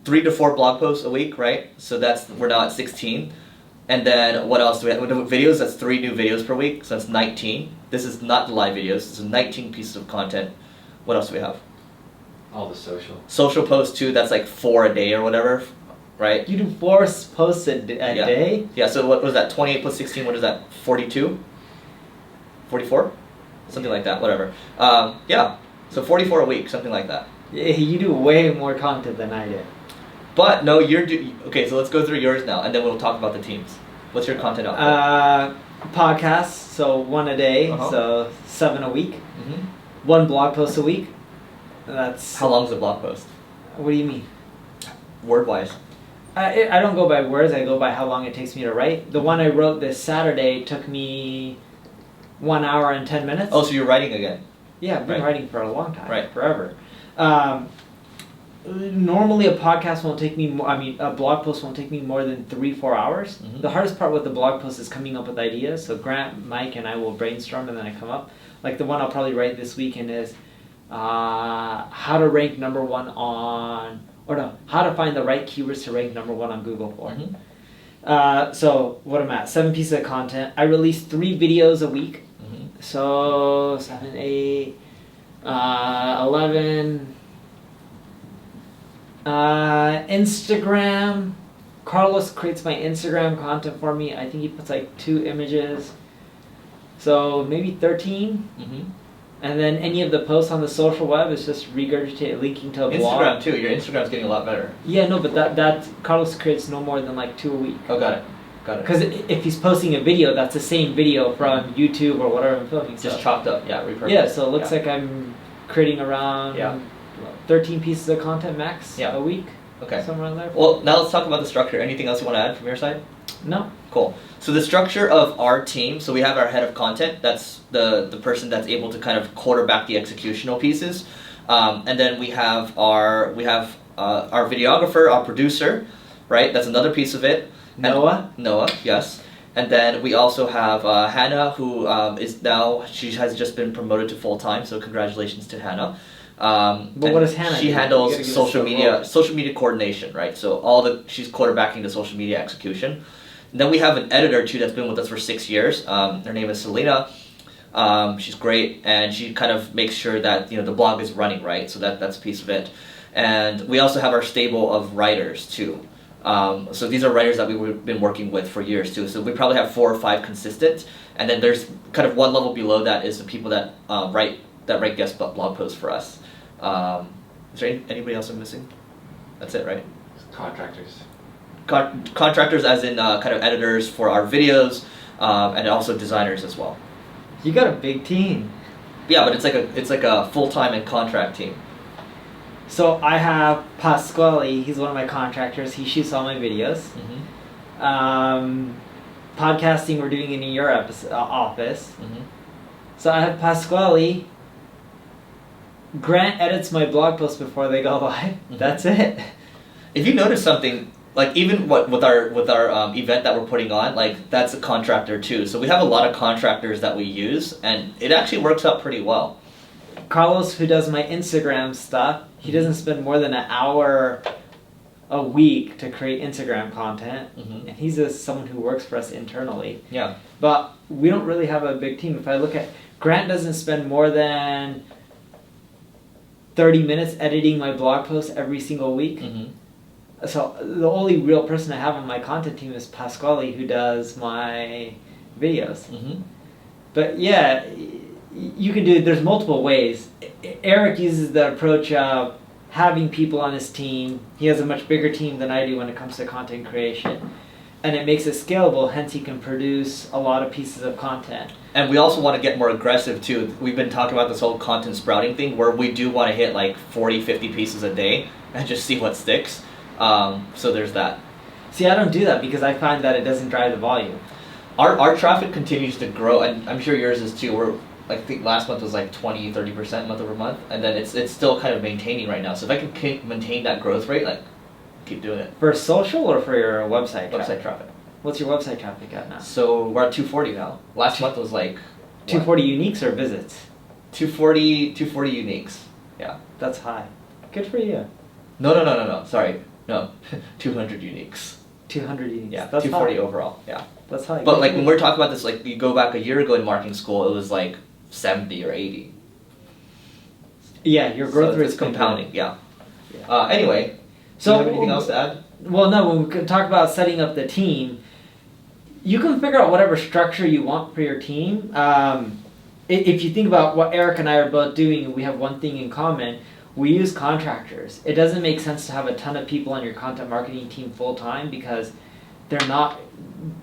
3 to 4 blog posts a week, right? So we're now at 16. And then what else do we have? With videos, that's 3 new videos per week, so that's 19. This is not the live videos, this is 19 pieces of content. What else do we have? All the social. Social posts too, that's like 4 a day or whatever, right? You do 4 posts a day? Yeah, so what was that? 28 plus 16, what is that? 42? 44? Something like that, whatever. Yeah, so 44 a week, something like that. Yeah, you do way more content than I do. But no, okay, so let's go through yours now, and then we'll talk about the teams. What's your content output? Podcasts, so 1 a day, Uh-huh. so 7 a week. Mm-hmm. 1 blog post a week. That's... How long is the blog post? What do you mean? Word-wise. I don't go by words, I go by how long it takes me to write. The one I wrote this Saturday took me 1 hour and 10 minutes. Oh, so you're writing again. Yeah, I've been Right. writing for a long time. Right. Forever. Normally a podcast won't take me a blog post won't take me more than 3-4 hours. Mhm. The hardest part with the blog post is coming up with ideas. So Grant, Mike, and I will brainstorm and then I come up. Like the one I'll probably write this weekend is how to rank number 1 on, or no, how to find the right keywords to rank number 1 on Google for. Mm-hmm. So what I'm at, 7 pieces of content. I release 3 videos a week. Mm-hmm. So 7, 8, 11. Instagram. Carlos creates my Instagram content for me. I think he puts like 2 images. So maybe 13. Mm-hmm. And then any of the posts on the social web is just regurgitate linking to a blog. Instagram too. Your Instagram's getting a lot better. Yeah, no, but that Carlos creates no more than like 2 a week. Oh, got it. Because if he's posting a video, that's the same video from YouTube or whatever I'm filming. Just so. chopped up. Yeah, repurposed. Yeah, so it looks Yeah. like I'm creating around 13 pieces of content max a week. Okay. Somewhere in there. Well, now let's talk about the structure. Anything else you want to add from your side? No. Cool. So the structure of our team, so we have our head of content, that's the person that's able to kind of quarterback the executional pieces. And then we have our videographer, our producer, right? That's another piece of it. Noah? Noah, yes. And then we also have Hannah, who she has just been promoted to full-time, so congratulations to Hannah. But what does Hannah do? She You handles gotta give us social the media coordination, right? So she's quarterbacking the social media execution. And then we have an editor too that's been with us for 6 years. Her name is Selena. She's great, and she kind of makes sure that the blog is running right. So that's a piece of it. And we also have our stable of writers too. So these are writers that we've been working with for years too. So we probably have 4 or 5 consistent, and then there's kind of one level below that is the people that write guest blog posts for us. Is there anybody else I'm missing? That's it, right? Contractors. Contractors, as in kind of editors for our videos, and also designers as well. You got a big team. Yeah, but it's like a full-time and contract team. So I have Pasquale, he's one of my contractors, he shoots all my videos. Mm-hmm. Podcasting we're doing in your office. Mm-hmm. So I have Pasquale. Grant edits my blog posts before they go live. Mm-hmm. That's it. If you notice something, like even with our event that we're putting on, like that's a contractor too. So we have a lot of contractors that we use, and it actually works out pretty well. Carlos, who does my Instagram stuff, he doesn't spend more than an hour a week to create Instagram content, Mm-hmm. and he's just someone who works for us internally. Yeah. But we don't really have a big team. If I look at Grant, doesn't spend more than 30 minutes editing my blog posts every single week. Mm-hmm. So the only real person I have on my content team is Pasquale, who does my videos. Mm-hmm. But yeah, you can do. There's multiple ways. Eric uses the approach of having people on his team. He has a much bigger team than I do when it comes to content creation, and it makes it scalable. Hence, he can produce a lot of pieces of content. And we also want to get more aggressive too. We've been talking about this whole content sprouting thing where we do want to hit like 40, 50 pieces a day and just see what sticks. So there's that. See, I don't do that because I find that it doesn't drive the volume. Our traffic continues to grow, and I'm sure yours is too. We're, I think last month was like 20, 30% month over month, and then it's still kind of maintaining right now. So if I can maintain that growth rate, like, keep doing it. For social or for your website traffic? Website traffic. What's your website traffic at now? So we're at 240 now. Last month was like 240 uniques or visits? 240 uniques. Yeah. That's high. Good for you. No. Sorry. No. 200 uniques. 200 uniques. Yeah. That's 240 high. overall. Yeah. That's high. But like when we're talking about this, like you go back a year ago in marketing school, it was like 70 or 80. Yeah, your growth So rate it's compounding. Yeah. Yeah. Anyway. So do you have anything else to add? Well, no. When we talk about setting up the team, you can figure out whatever structure you want for your team. If you think about what Eric and I are both doing, we have one thing in common. We use contractors. It doesn't make sense to have a ton of people on your content marketing team full time because there's not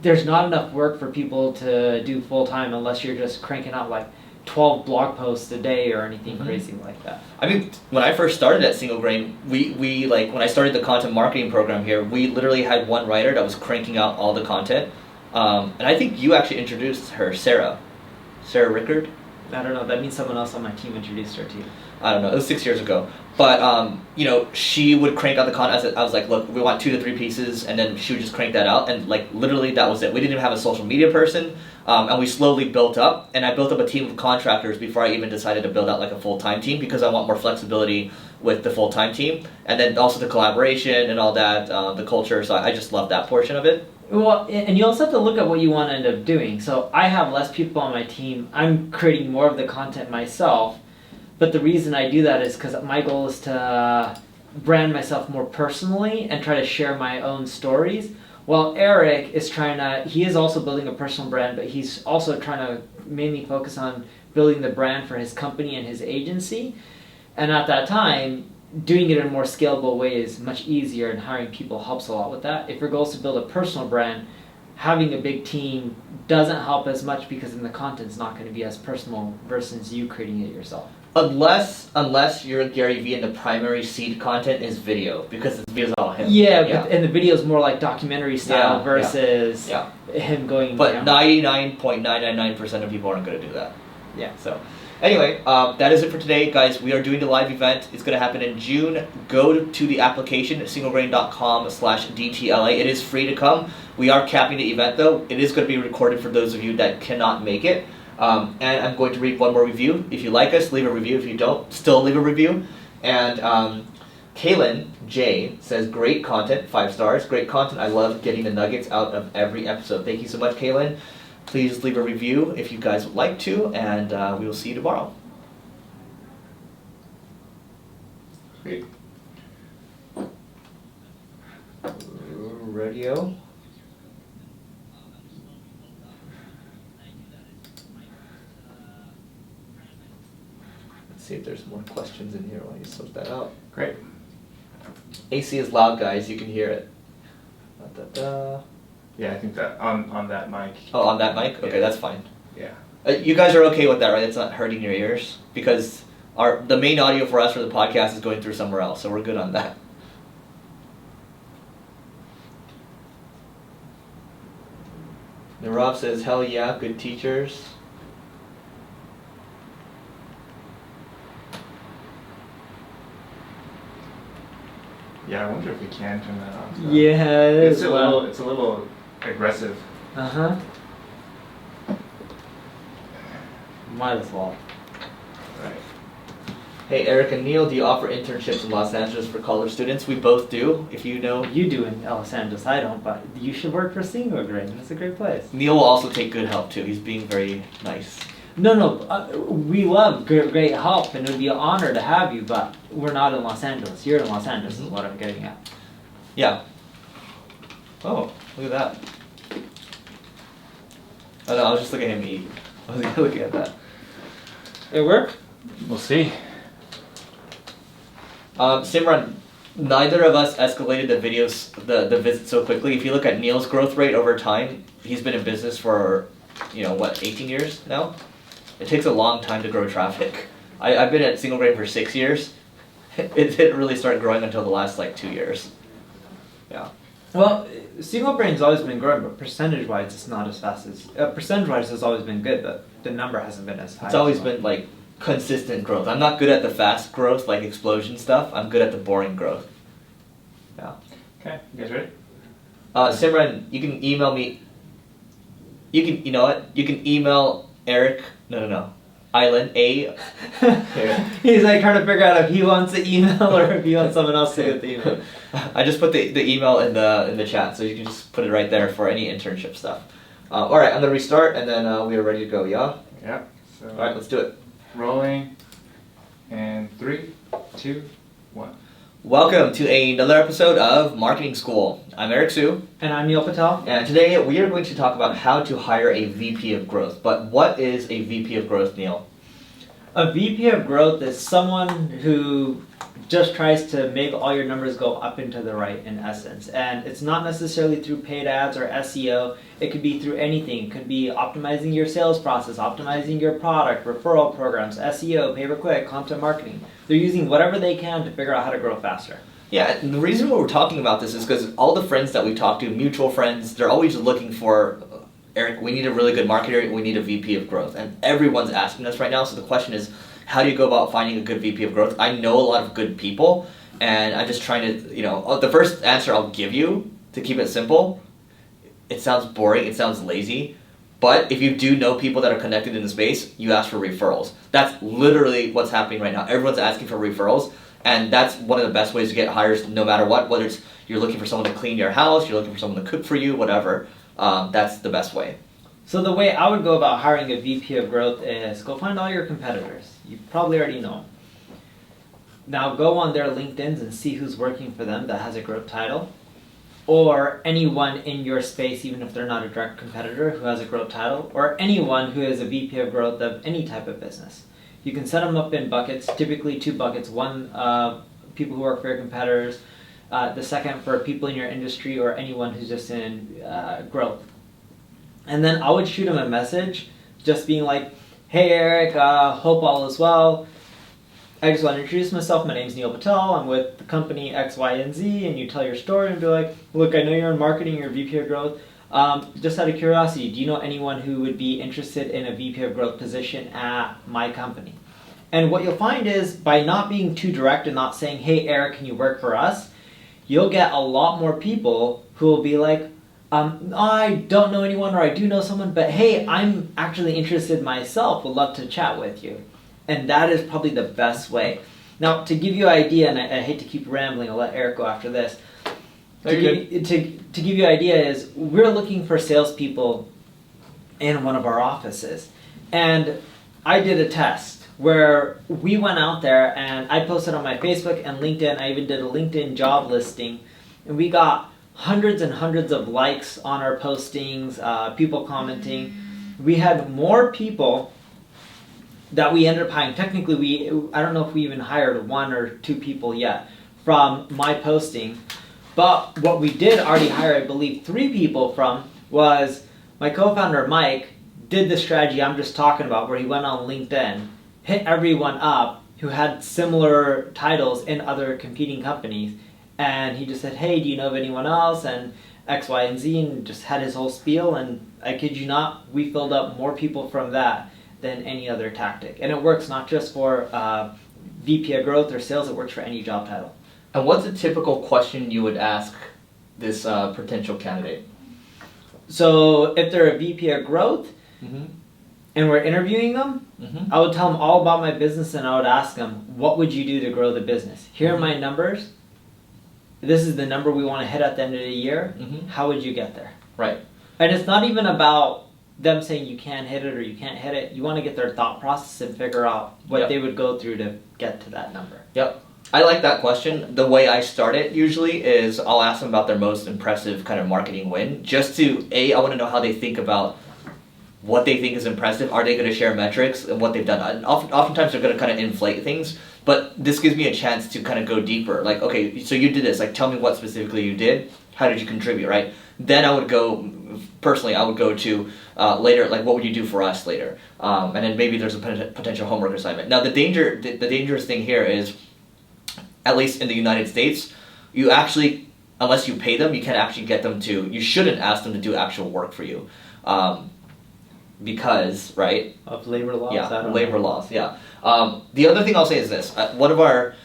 enough work for people to do full time unless you're just cranking out like 12 blog posts a day or anything crazy like that. I mean, when I first started at Single Grain, we like when I started the content marketing program here, we literally had one writer that was cranking out all the content. And I think you actually introduced her, Sarah Rickard. I don't know. That means someone else on my team introduced her to you. I don't know. It was 6 years ago. But, you know, she would crank out the content. I was like, look, we want 2 to 3 pieces. And then she would just crank that out. And, like, literally that was it. We didn't even have a social media person. And we slowly built up. And I built up a team of contractors before I even decided to build out, like, a full-time team because I want more flexibility with the full-time team. And then also the collaboration and all that, the culture. So I just love that portion of it. Well, and you also have to look at what you want to end up doing. So I have less people on my team. I'm creating more of the content myself. But the reason I do that is because my goal is to brand myself more personally and try to share my own stories. While Eric is he is also building a personal brand, but he's also trying to mainly focus on building the brand for his company and his agency. And at that time, doing it in a more scalable way is much easier, and hiring people helps a lot with that. If your goal is to build a personal brand, having a big team doesn't help as much because then the content's not going to be as personal versus you creating it yourself. Unless you're Gary Vee and the primary seed content is video, because the video's all him. Yeah. And the video's more like documentary style Yeah, versus him going. But 99.999% of people aren't going to do that. Yeah. So, anyway, that is it for today, guys. We are doing the live event. It's going to happen in June. Go to the application, singlegrain.com/DTLA. It is free to come. We are capping the event, though. It is going to be recorded for those of you that cannot make it. And I'm going to read one more review. If you like us, leave a review. If you don't, still leave a review. And Kaylin J says, great content, 5 stars. Great content. I love getting the nuggets out of every episode. Thank you so much, Kaylin. Please leave a review if you guys would like to, and we will see you tomorrow. Great. Radio. Let's see if there's more questions in here while you sort that out. Great. AC is loud, guys. You can hear it. Da-da-da. Yeah, I think that on that mic. Oh, on that mic? Okay, Yeah. that's fine. Yeah. You guys are okay with that, right? It's not hurting your ears? Because the main audio for us for the podcast is going through somewhere else, so we're good on that. Nirav says, hell yeah, good teachers. Yeah, I wonder if we can turn that on. So. Yeah, It's a little aggressive. Uh-huh. Might as well. Right. Hey, Eric and Neil, do you offer internships in Los Angeles for college students? We both do, if you know. You do in Los Angeles, I don't, but you should work for Single Grain. It's a great place. Neil will also take good help, too. He's being very nice. No, we love great help, and it would be an honor to have you, but we're not in Los Angeles. You're in Los Angeles is what I'm getting at. Yeah. Oh, look at that. Oh no, I was just looking at him eat. I was looking at that. It worked? We'll see. Simran, neither of us escalated the visit so quickly. If you look at Neil's growth rate over time, he's been in business for, 18 years now? It takes a long time to grow traffic. I've been at Single Grain for 6 years. It didn't really start growing until the last 2 years. Yeah. Well, single brain's always been growing, but percentage-wise, it's not as fast as... percentage-wise has always been good, but the number hasn't been as high. It's always been consistent growth. I'm not good at the fast growth, explosion stuff. I'm good at the boring growth. Yeah. Okay, you guys ready? Simran, you can email me. You know what? You can email Eric. No. Island A. He's trying to figure out if he wants the email or if he wants someone else to get the email. I just put the email in the chat, so you can just put it right there for any internship stuff. All right, I'm gonna restart, and then we are ready to go. Yeah. Yeah. So All right, let's do it. rolling. And 3, 2, 1. Welcome to another episode of Marketing School. I'm Eric Siu. And I'm Neil Patel. And today we are going to talk about how to hire a VP of growth. But what is a VP of growth, Neil? A VP of growth is someone who just tries to make all your numbers go up and to the right, in essence. And it's not necessarily through paid ads or SEO. It could be through anything. It could be optimizing your sales process, optimizing your product, referral programs, SEO, pay-per-click, content marketing. They're using whatever they can to figure out how to grow faster. Yeah, and the reason why we're talking about this is because all the friends that we talk to, mutual friends, they're always looking for, Eric, we need a really good marketer, we need a VP of growth. And everyone's asking us right now, so the question is, how do you go about finding a good VP of growth? I know a lot of good people, and I'm just trying to, the first answer I'll give you, to keep it simple, it sounds boring, it sounds lazy, but if you do know people that are connected in the space, you ask for referrals. That's literally what's happening right now. Everyone's asking for referrals, and that's one of the best ways to get hires no matter what, whether it's you're looking for someone to clean your house, you're looking for someone to cook for you, whatever, that's the best way. So the way I would go about hiring a VP of growth is go find all your competitors. You probably already know them. Now go on their LinkedIns and see who's working for them that has a growth title, or anyone in your space, even if they're not a direct competitor, who has a growth title, or anyone who is a VP of growth of any type of business. You can set them up in buckets, typically 2 buckets. One, people who work for your competitors. The second, for people in your industry or anyone who's just in growth. And then I would shoot them a message just being like, hey Eric, hope all is well. I just want to introduce myself. My name's Neil Patel. I'm with the company X, Y, and Z. And you tell your story and be like, look, I know you're in marketing, you're a VP of growth. Just out of curiosity, do you know anyone who would be interested in a VP of growth position at my company? And what you'll find is, by not being too direct and not saying, hey Eric, can you work for us? You'll get a lot more people who will be like, I don't know anyone, or I do know someone, but hey, I'm actually interested myself, would love to chat with you. And that is probably the best way. Now, to give you an idea, and I hate to keep rambling, I'll let Eric go after this. To give you an idea is, we're looking for salespeople in one of our offices. And I did a test where we went out there and I posted on my Facebook and LinkedIn. I even did a LinkedIn job listing, and we got hundreds and hundreds of likes on our postings, people commenting. We had more people that we ended up hiring. Technically, I don't know if we even hired 1 or 2 people yet from my posting. But what we did already hire, I believe, 3 people from was my co-founder, Mike, did the strategy I'm just talking about, where he went on LinkedIn, hit everyone up who had similar titles in other competing companies, and he just said, hey, do you know of anyone else? And X, Y, and Z, and just had his whole spiel, and I kid you not, we filled up more people from that than any other tactic. And it works not just for VP of growth or sales, it works for any job title. And what's a typical question you would ask this potential candidate? So if they're a VP of growth, and we're interviewing them, I would tell them all about my business, and I would ask them, what would you do to grow the business? Here are my numbers. This is the number we want to hit at the end of the year. How would you get there? Right. And it's not even about them saying you can hit it or you can't hit it. You want to get their thought process and figure out what they would go through to get to that number. Yep. I like that question. The way I start it usually is I'll ask them about their most impressive kind of marketing win. Just to, I want to know how they think about what they think is impressive. Are they going to share metrics and what they've done? And oftentimes they're going to kind of inflate things, but this gives me a chance to kind of go deeper. Like, okay, so you did this. Like, tell me what specifically you did. How did you contribute, right? Then I would go, personally, I would go to later, like, what would you do for us later? And then maybe there's a potential homework assignment. Now, the dangerous thing here is, at least in the United States, you actually, unless you pay them, you can't actually get them to, you shouldn't ask them to do actual work for you. Because, right? Of labor laws? Yeah, I don't labor know. laws, yeah. The other thing I'll say is this. One of our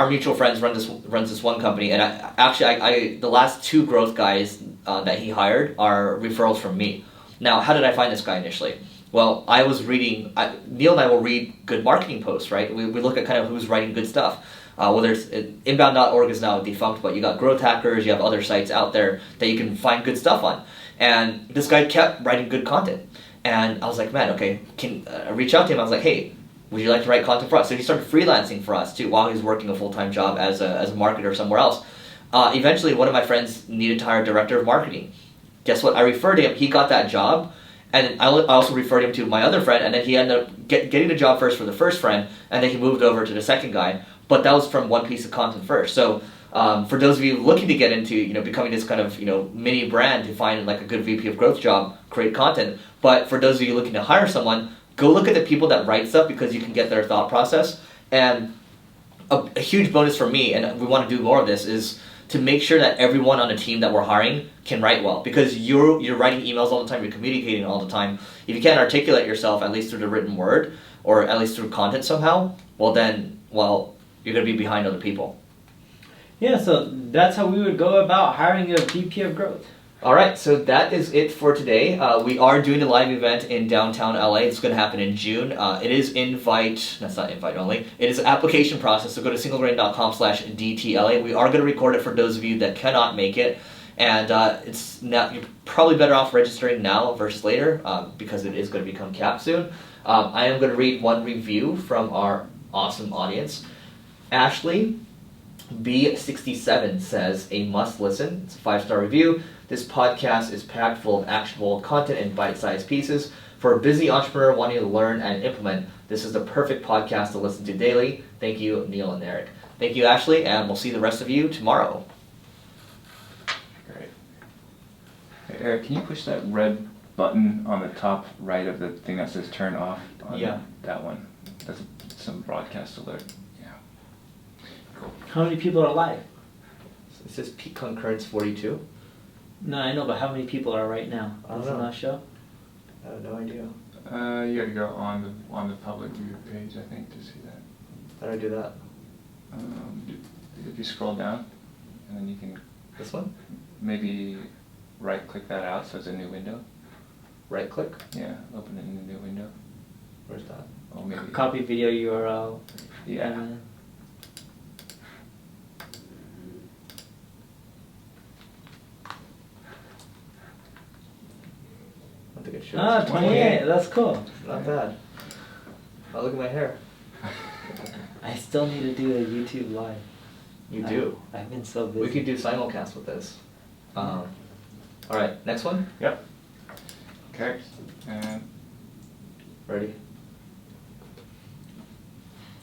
mutual friends runs this one company, and I the last 2 growth guys that he hired are referrals from me. Now, how did I find this guy initially? Well, I was reading, Neil and I will read good marketing posts, right? We look at kind of who's writing good stuff. Whether it's inbound.org is now defunct, but you got Growth Hackers, you have other sites out there that you can find good stuff on. And this guy kept writing good content. And I was like, man, okay, can reach out to him. I was like, hey, would you like to write content for us? So he started freelancing for us too, while he was working a full-time job as a marketer somewhere else. Eventually, one of my friends needed to hire a director of marketing. Guess what? I referred him. He got that job. And I also referred him to my other friend, and then he ended up getting the job first for the first friend, and then he moved over to the second guy. But that was from one piece of content first. So for those of you looking to get into becoming this kind of mini brand to find like a good VP of growth job, create content. But for those of you looking to hire someone, go look at the people that write stuff, because you can get their thought process. And a huge bonus for me, and we want to do more of this, is to make sure that everyone on the team that we're hiring can write well, because you're writing emails all the time, you're communicating all the time. If you can't articulate yourself, at least through the written word, or at least through content somehow, well, you're going to be behind other people. Yeah, so that's how we would go about hiring a VP of growth. All right, so that is it for today. We are doing a live event in downtown LA. It's going to happen in June. It is that's not invite only. It is an application process, so go to singlegrain.com/DTLA. We are going to record it for those of you that cannot make it. And it's now, you're probably better off registering now versus later, because it is going to become capped soon. I am going to read one review from our awesome audience. Ashley B67 says, a must listen. It's a 5-star review. This podcast is packed full of actionable content in bite-sized pieces. For a busy entrepreneur wanting to learn and implement, this is the perfect podcast to listen to daily. Thank you, Neil and Eric. Thank you, Ashley, and we'll see the rest of you tomorrow. Great. Hey, Eric, can you push that red button on the top right of the thing that says turn off? Yeah. That one. That's some broadcast alert. Yeah. Cool. How many people are live? It says peak concurrence 42. No, I know, but how many people are right now? I don't Does it know. not show? I have no idea. You gotta go on the public view page, I think, to see that. How do I do that? If you scroll down, and then you can This one? maybe right-click that out so it's a new window. Right click? Yeah, open it in a new window. Where's that? Oh, maybe. Copy video URL. Yeah. I think it shows. 28. That's cool. Not bad. Oh, look at my hair. I still need to do a YouTube live. You do. I've been so busy. We could do simulcast with this. All right, next one. Yep. Okay. And Ready?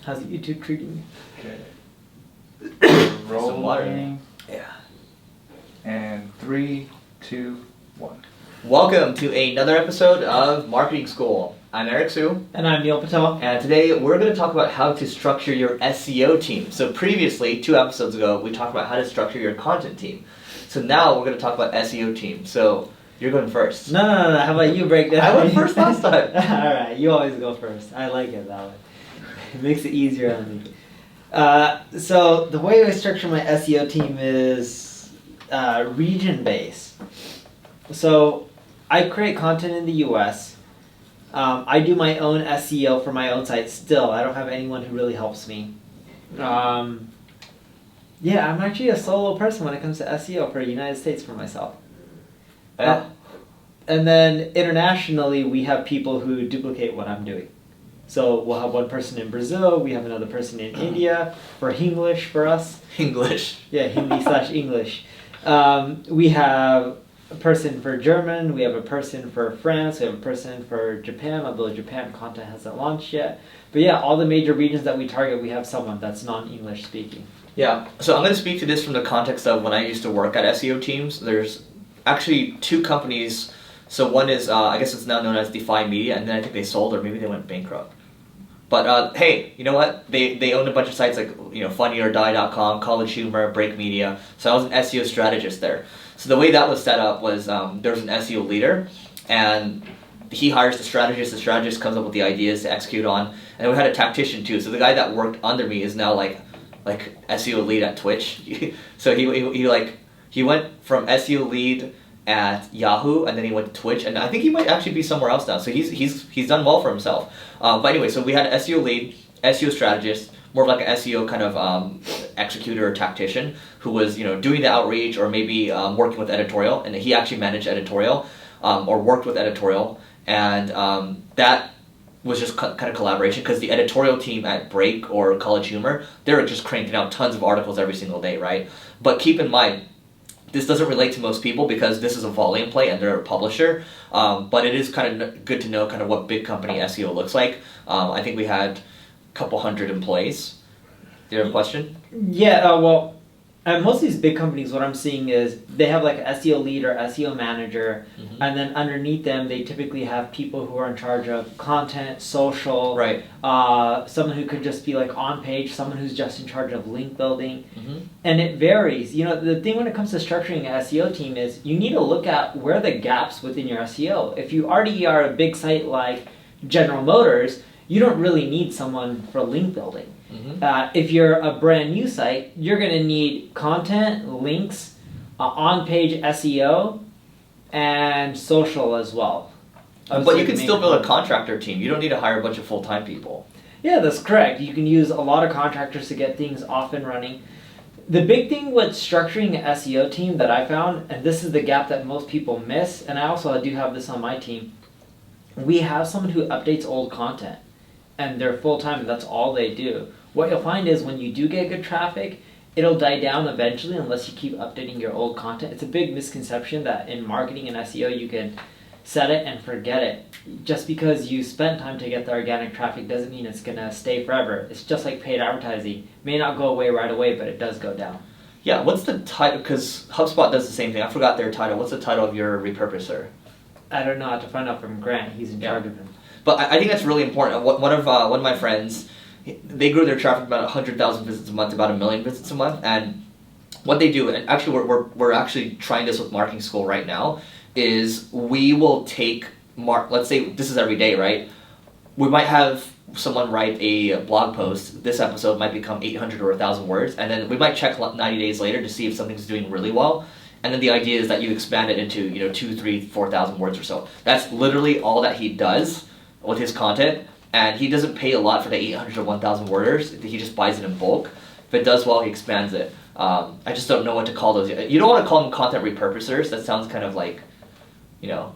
How's YouTube treating okay. Some water. Rolling. Yeah. And 3, 2, 1. Welcome to another episode of Marketing School. I'm Eric Siu, you? And I'm Neil Patel. and today we're going to talk about how to structure your SEO team. So previously, 2 episodes ago, we talked about how to structure your content team. So now we're going to talk about SEO team. So you're going first. No. How about you break down? I went first last time. Alright, you always go first. I like it that way. It makes it easier on me. So the way I structure my SEO team is region-based. So I create content in the US. I do my own SEO for my own site still. I don't have anyone who really helps me. Yeah, I'm actually a solo person when it comes to SEO for the United States for myself. And then internationally, we have people who duplicate what I'm doing. So we'll have one person in Brazil, we have another person in India for English for us. English. Yeah, Hindi/English. We have a person for German, we have a person for France, we have a person for Japan, although Japan content hasn't launched yet. But yeah, all the major regions that we target, we have someone that's non-English speaking. Yeah, so I'm going to speak to this from the context of when I used to work at SEO teams. There's actually two companies. So one is, I guess it's now known as Defy Media, and then I think they sold or maybe they went bankrupt. But hey, you know what? They owned a bunch of sites like funnyordie.com, College Humor, Break Media. So I was an SEO strategist there. So the way that was set up was there was an SEO leader, and he hires the strategist comes up with the ideas to execute on, and we had a tactician too. So the guy that worked under me is now like SEO lead at Twitch. So he went from SEO lead at Yahoo, and then he went to Twitch, and I think he might actually be somewhere else now. So he's done well for himself. But anyway, so we had an SEO lead, SEO strategist, more of like an SEO kind of executor or tactician who was doing the outreach or maybe working with editorial, and he actually managed editorial or worked with editorial, and that was just kind of collaboration because the editorial team at Break or College Humor, they're just cranking out tons of articles every single day, right? But keep in mind, this doesn't relate to most people because this is a volume play and they're a publisher, but it is kind of good to know kind of what Big Company SEO looks like. I think we had a couple hundred employees. Do you have a question? Yeah, well, at most of these big companies, what I'm seeing is they have like an SEO lead or SEO manager, and then underneath them, they typically have people who are in charge of content, social, Right. Someone who could just be like on page, someone who's just in charge of link building, and it varies. The thing when it comes to structuring an SEO team is you need to look at where the gaps within your SEO. If you already are a big site like General Motors, you don't really need someone for link building. If you're a brand new site, you're going to need content, links, on-page SEO, and social as well. But you can still build a contractor team. You don't need to hire a bunch of full-time people. Yeah, that's correct. You can use a lot of contractors to get things off and running. The big thing with structuring an SEO team that I found, and this is the gap that most people miss, and I also do have this on my team, we have someone who updates old content. And they're full-time, and that's all they do. What you'll find is when you do get good traffic, it'll die down eventually unless you keep updating your old content. It's a big misconception that in marketing and SEO you can set it and forget it. Just because you spent time to get the organic traffic doesn't mean it's going to stay forever. It's just like paid advertising. It may not go away right away, but it does go down. Yeah, what's the title? Because HubSpot does the same thing. I forgot their title. What's the title of your repurposer? I don't know. I have to find out from Grant. He's in charge of him. But I think that's really important. One of my friends, they grew their traffic about 100,000 visits a month, about 1 million visits a month, and what they do, and actually we're actually trying this with marketing school right now, is we will take let's say this is every day, right? We might have someone write a blog post. This episode might become 800 or 1,000 words, and then we might check 90 days later to see if something's doing really well. And then the idea is that you expand it into 2,000, 3,000, 4,000 words or so. That's literally all that he does with his content, and he doesn't pay a lot for the 800 or 1,000 worders. He just buys it in bulk. If it does well, he expands it. I just don't know what to call those. You don't want to call them content repurposers. That sounds kind of like, Yeah,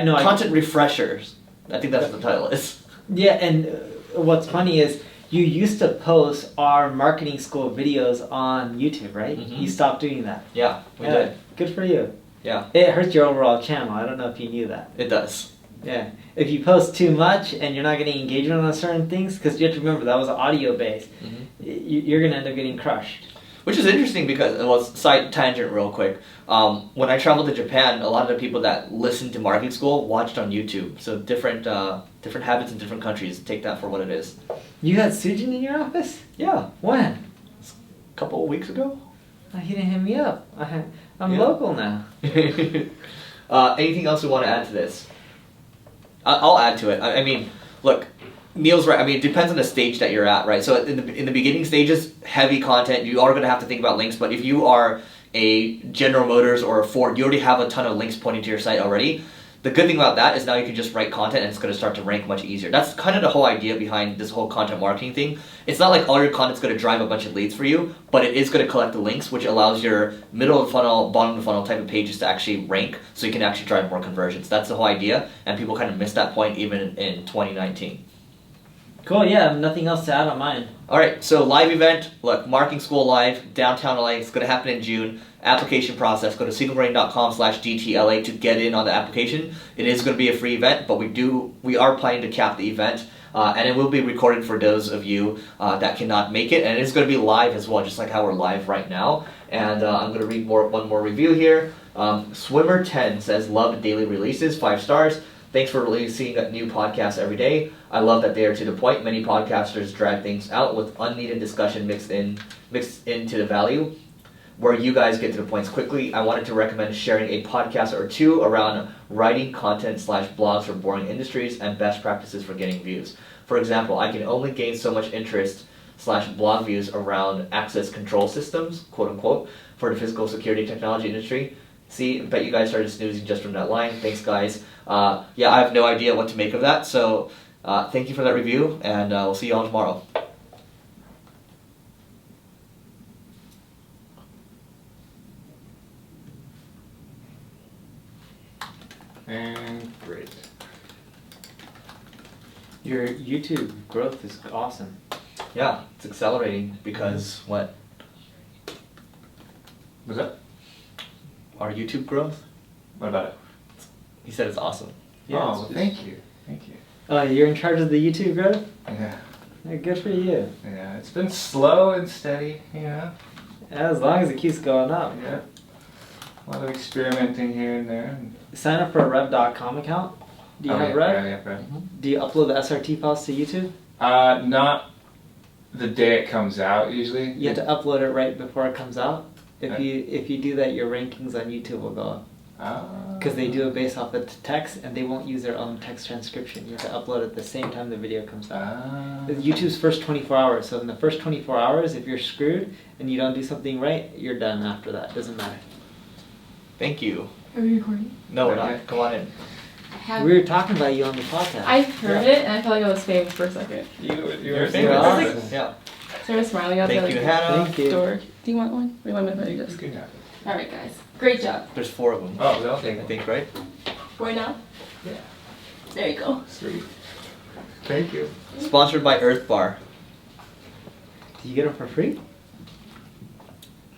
no. Content refreshers. I think that's what the title is. Yeah, and what's funny is you used to post our marketing school videos on YouTube, right? You stopped doing that. Yeah, we did. Good for you. Yeah. It hurts your overall channel. I don't know if you knew that. It does. Yeah. If you post too much and you're not getting engagement on certain things, because you have to remember that was audio based, you're going to end up getting crushed. Which is interesting because, well, side tangent real quick. When I traveled to Japan, a lot of the people that listened to marketing school watched on YouTube. So different habits in different countries. Take that for what it is. You had Sujin in your office? Yeah. When? A couple of weeks ago. He didn't hit me up. I'm local now. Anything else we want to add to this? I'll add to it. I mean, look, Neil's right. I mean, it depends on the stage that you're at, right? So in the beginning stages, heavy content, you are going to have to think about links. But if you are a General Motors or a Ford, you already have a ton of links pointing to your site already. The good thing about that is now you can just write content and it's going to start to rank much easier. That's kind of the whole idea behind this whole content marketing thing. It's not like all your content's going to drive a bunch of leads for you, but it is going to collect the links, which allows your middle of the funnel, bottom of the funnel type of pages to actually rank so you can actually drive more conversions. That's the whole idea, and people kind of miss that point even in 2019. Cool, yeah, nothing else to add on mine. All right, so live event. Look, Marketing School Live, downtown LA. It's going to happen in June. Application process. Go to signalbrain.com/DTLA to get in on the application. It is going to be a free event, but we are planning to cap the event, and it will be recorded for those of you that cannot make it, and it is going to be live as well, just like how we're live right now. And I'm going to read one more review here. Swimmer10 says, "Love daily releases, 5 stars. Thanks for releasing new podcasts every day. I love that they are to the point. Many podcasters drag things out with unneeded discussion mixed into the value, where you guys get to the points quickly. I wanted to recommend sharing a podcast or two around writing content / blogs for boring industries and best practices for getting views. For example, I can only gain so much interest / blog views around access control systems, quote unquote, for the physical security technology industry. See, I bet you guys started snoozing just from that line. Thanks, guys. Yeah, I have no idea what to make of that. So thank you for that review, and we'll see you all tomorrow." And great. Your YouTube growth is awesome. Yeah, it's accelerating because what? What's up? Our YouTube growth? What about it? He said it's awesome. Yeah, oh, it's- well, thank you. Thank you. You're in charge of the YouTube growth? Yeah. Yeah, good for you. Yeah, it's been slow and steady, you know? As long as it keeps going up. Yeah. A lot of experimenting here and there. Sign up for a Rev.com account. Do you Oh, have yeah, Rev? Yeah, Rev. Do you upload the SRT files to YouTube? Not the day it comes out, usually. You have to upload it right before it comes out. If Okay. you do that, your rankings on YouTube will go up. Because they do it based off the text, and they won't use their own text transcription. You have to upload it at the same time the video comes out. It's YouTube's first 24 hours. So in the first 24 hours, if you're screwed and you don't do something right, you're done after that. Doesn't matter. Thank you. Are we recording? No, we're Okay. not. Come on in. We were talking about you on the podcast. I heard it and I felt like I was famous for a second. You're You're famous. famous. Yeah. So I was smiling out the Thank other you, Hannah. Thank you. door. Do you want one? Or you want me to put it You just? can have it. Alright guys. Great job. There's 4 of them. Oh, they'll take I it. think, right? Boy now? Yeah. There you go. Sweet. Thank you. Sponsored by Earth Bar. Do you get them for free?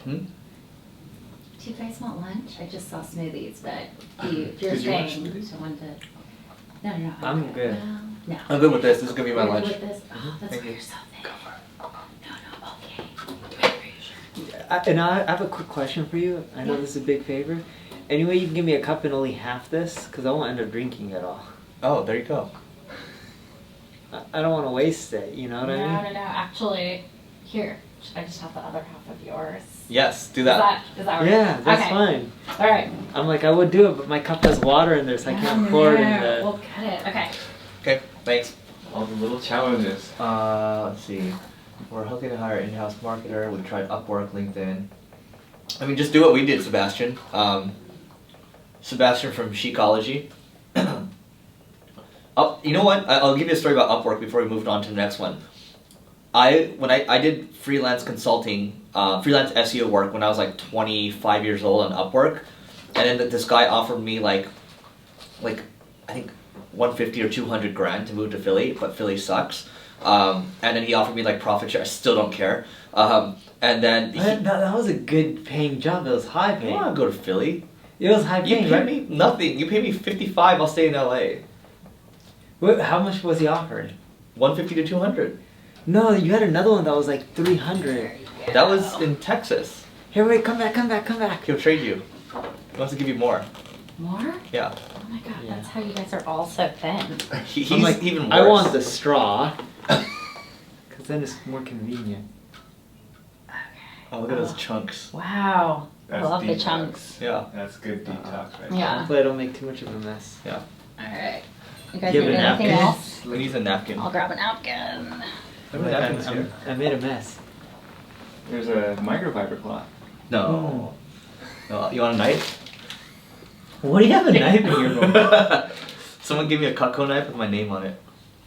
Hmm? Do you guys want lunch? I just saw smoothies, but if you're Did you want staying, smoothies? someone to. No. I'm good. Well, no. I'm good with this. This is gonna be my You're good lunch. with this? Oh, that's Thank why you. you're so thin. No, okay. Do it for you. And I have a quick question for you. I know Yeah. this is a big favor. Any way you can give me a cup and only half this? Because I won't end up drinking it all. Oh, there you go. I don't want to waste it, you know what I mean? No. Actually, here. Should I just have the other half of yours? Yes, do that. Does that work? Yeah, that's okay. fine. All right. I'm like, I would do it, but my cup has water in there, so I can't pour it in the... We'll cut it. Okay. Okay, thanks. All the little challenges. Let's see. We're looking to hire an in-house marketer. We've tried Upwork, LinkedIn. I mean, just do what we did, Sebastian. Sebastian from Chicology. You know what? I'll give you a story about Upwork before we moved on to the next one. When I did freelance consulting, freelance SEO work when I was like 25 years old on Upwork, and then this guy offered me like I think 150 or 200 grand to move to Philly, but Philly sucks. And then he offered me like profit share. I still don't care. And then That was a good paying job. It was high I paying. want to go to Philly. It was high You paying, pay right? me nothing. You pay me 55. I'll stay in LA. How much was he offered? 150 to 200. No, you had another one that was like 300. That was in Texas. Here, wait, come back. He'll trade you. He wants to give you more. More? Yeah. Oh my god, Yeah. that's how you guys are all so thin. He's I'm like, even worse. I want the straw. Because then it's more convenient. Oh, look at those chunks. Wow. That's I love the detox. chunks. Yeah. That's good detox, right? Yeah. Hopefully I don't make too much of a mess. Yeah. Alright. You guys Do you need have a anything napkin? else? He needs a napkin. I'll grab a napkin. How many napkins here? I made a mess. There's a microfiber cloth. No. No. You want a knife? What do you have a knife in your book? Someone give me a Cutco knife with my name on it.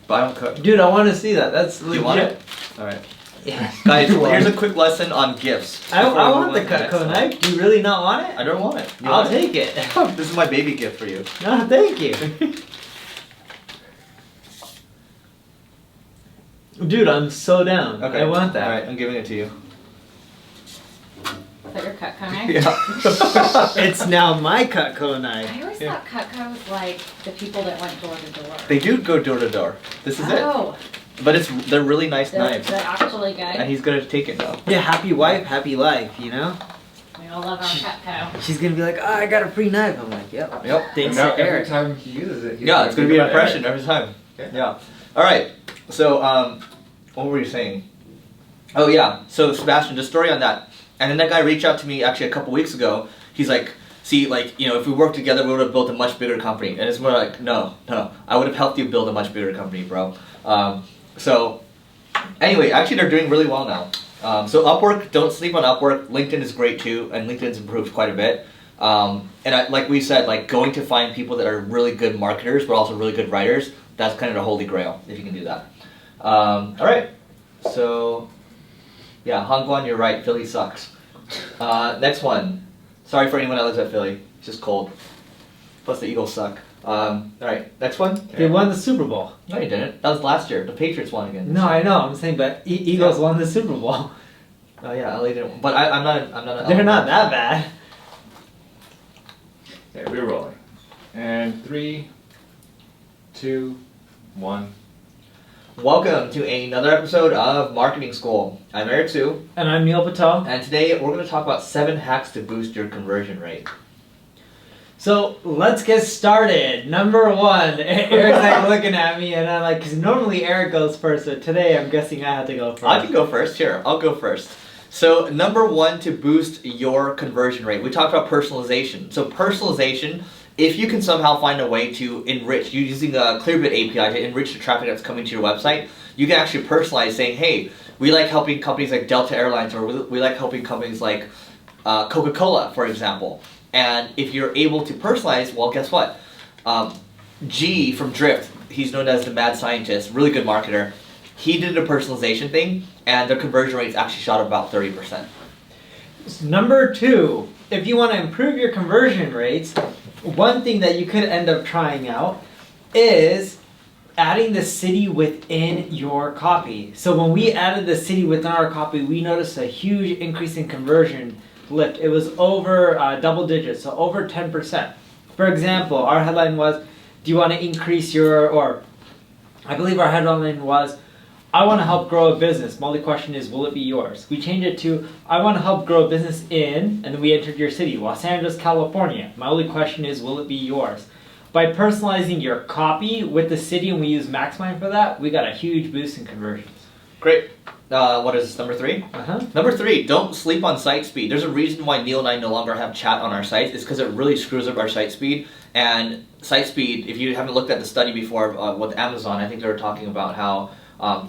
But I don't cook. Dude, I want to see that. That's Do legit. you want it? Alright. Yeah. Guys, You want here's it. a quick lesson on gifts. I before we want move the on to next Cutco one. knife. Do you really not want it? I don't want it. You I'll want it? take it. This is my baby gift for you. No, thank you. Dude, I'm so down. Okay. I want that. All right, I'm giving it to you. Is that your Cutco? Yeah. It's now my Cutco I knife. always Yeah. thought Cutco was like the people that went door to door. They do go door to door. This is it. Oh, But they're really nice the knives. actually good. And he's gonna take it now. Yeah, happy wife, happy life, you know? We all love our Cutco. She's gonna be like, oh, I got a free knife. I'm like, yep. Yep. Thanks Now to every Eric. time he uses it, he's Yeah, it's gonna be an think about impression Eric. every time. Yeah. Yeah. All right. So, what were you saying? Oh yeah. So Sebastian, the story on that, and then that guy reached out to me actually a couple weeks ago. He's like, see, like, you know, if we worked together, we would have built a much bigger company. And it's more like, no, I would have helped you build a much bigger company, bro. So, anyway, actually, they're doing really well now. So Upwork, don't sleep on Upwork. LinkedIn is great too, and LinkedIn's improved quite a bit. And like we said, like going to find people that are really good marketers, but also really good writers. That's kind of the holy grail if you can do that. All right. So, yeah, Hongguan, you're right. Philly sucks. Next one. Sorry for anyone that lives at Philly. It's just cold. Plus the Eagles suck. All right, next one. They won the Super Bowl. No, you didn't. That was last year. The Patriots won again. No, I know. I'm saying, but Eagles won the Super Bowl. Oh yeah, LA didn't. But I'm not. I'm not. An They're LA not fan. that bad. Okay, we're rolling. And 3, 2, 1. Welcome to another episode of Marketing School. I'm Eric Siu, And I'm Neil Patel. and today we're going to talk about 7 hacks to boost your conversion rate. So let's get started. Number 1, Eric's like looking at me, and I'm like, because normally Eric goes first, but today I'm guessing I have to go first. I can go first. Here, I'll go first. So number 1 to boost your conversion rate. We talked about personalization. So personalization, if you can somehow find a way to enrich, using a Clearbit API to enrich the traffic that's coming to your website, you can actually personalize saying, hey, we like helping companies like Delta Airlines, or we like helping companies like Coca-Cola, for example. And if you're able to personalize, well, guess what? G from Drift, he's known as the mad scientist, really good marketer. He did a personalization thing, and their conversion rates actually shot up about 30%. Number 2, if you want to improve your conversion rates, one thing that you could end up trying out is adding the city within your copy. So when we added the city within our copy, we noticed a huge increase in conversion lift. It was over double digits, so over 10%. For example, our headline was, do you want to increase your, or I believe our headline was, I want to help grow a business. My only question is, will it be yours? We changed it to, I want to help grow a business in, and then we entered your city, Los Angeles, California. My only question is, will it be yours? By personalizing your copy with the city, and we use Maxmind for that, we got a huge boost in conversions. Great. What is this, number 3? Number 3, don't sleep on site speed. There's a reason why Neil and I no longer have chat on our site. It's because it really screws up our site speed. And site speed, if you haven't looked at the study before with Amazon, I think they were talking about how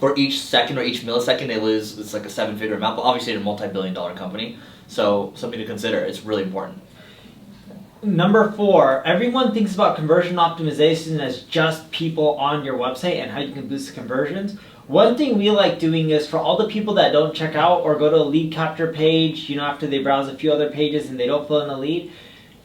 for each second or each millisecond they lose, it's like a 7-figure amount. But obviously they're a multi-billion-dollar company. So something to consider. It's really important. Number 4, everyone thinks about conversion optimization as just people on your website and how you can boost the conversions. One thing we like doing is for all the people that don't check out or go to a lead capture page, after they browse a few other pages and they don't fill in a lead,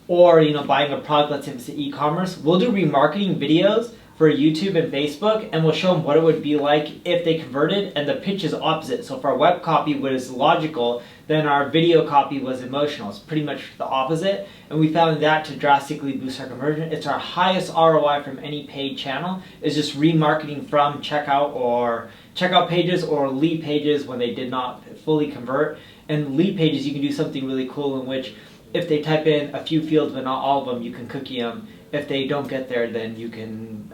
or, buying a product, let's say it's e-commerce, we'll do remarketing videos for YouTube and Facebook, and we'll show them what it would be like if they converted, and the pitch is opposite. So if our web copy was logical, then our video copy was emotional. It's pretty much the opposite, and we found that to drastically boost our conversion. It's our highest ROI from any paid channel, is just remarketing from checkout pages or lead pages when they did not fully convert. And lead pages, you can do something really cool in which if they type in a few fields but not all of them, you can cookie them. If they don't get there, then you can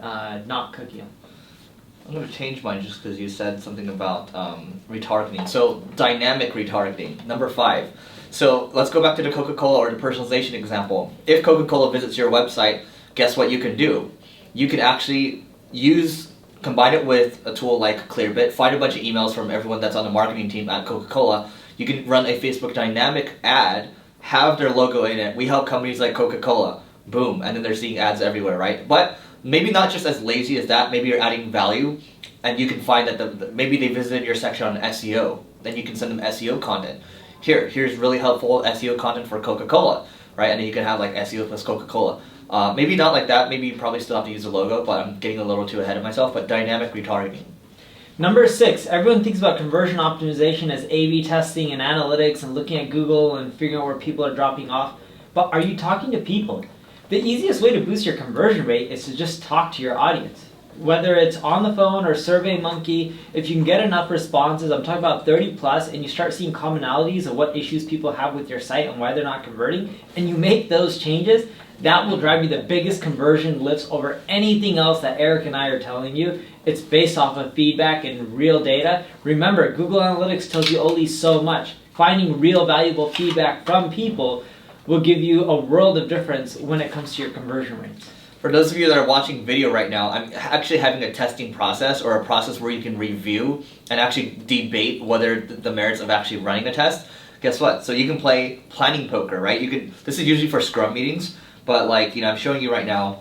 not cookie them. I'm going to change mine just because you said something about retargeting. So dynamic retargeting, number 5. So let's go back to the Coca-Cola or the personalization example. If Coca-Cola visits your website, guess what you can do? You can actually combine it with a tool like Clearbit, find a bunch of emails from everyone that's on the marketing team at Coca-Cola. You can run a Facebook dynamic ad, have their logo in it. We help companies like Coca-Cola. Boom, and then they're seeing ads everywhere, right? But maybe not just as lazy as that. Maybe you're adding value, and you can find that maybe they visited your section on SEO. Then you can send them SEO content. Here's really helpful SEO content for Coca-Cola, right? And then you can have like SEO plus Coca-Cola. Maybe not like that. Maybe you probably still have to use the logo, but I'm getting a little too ahead of myself. But dynamic retargeting. Number 6, everyone thinks about conversion optimization as A/B testing and analytics and looking at Google and figuring out where people are dropping off. But are you talking to people? The easiest way to boost your conversion rate is to just talk to your audience. Whether it's on the phone or SurveyMonkey, if you can get enough responses, I'm talking about 30 plus, and you start seeing commonalities of what issues people have with your site and why they're not converting, and you make those changes, that will drive you the biggest conversion lifts over anything else that Eric and I are telling you. It's based off of feedback and real data. Remember, Google Analytics tells you only so much. Finding real valuable feedback from people will give you a world of difference when it comes to your conversion rates. For those of you that are watching video right now, I'm actually having a testing process or a process where you can review and actually debate whether the merits of actually running a test. Guess what? So you can play planning poker, right? This is usually for Scrum meetings, but like, I'm showing you right now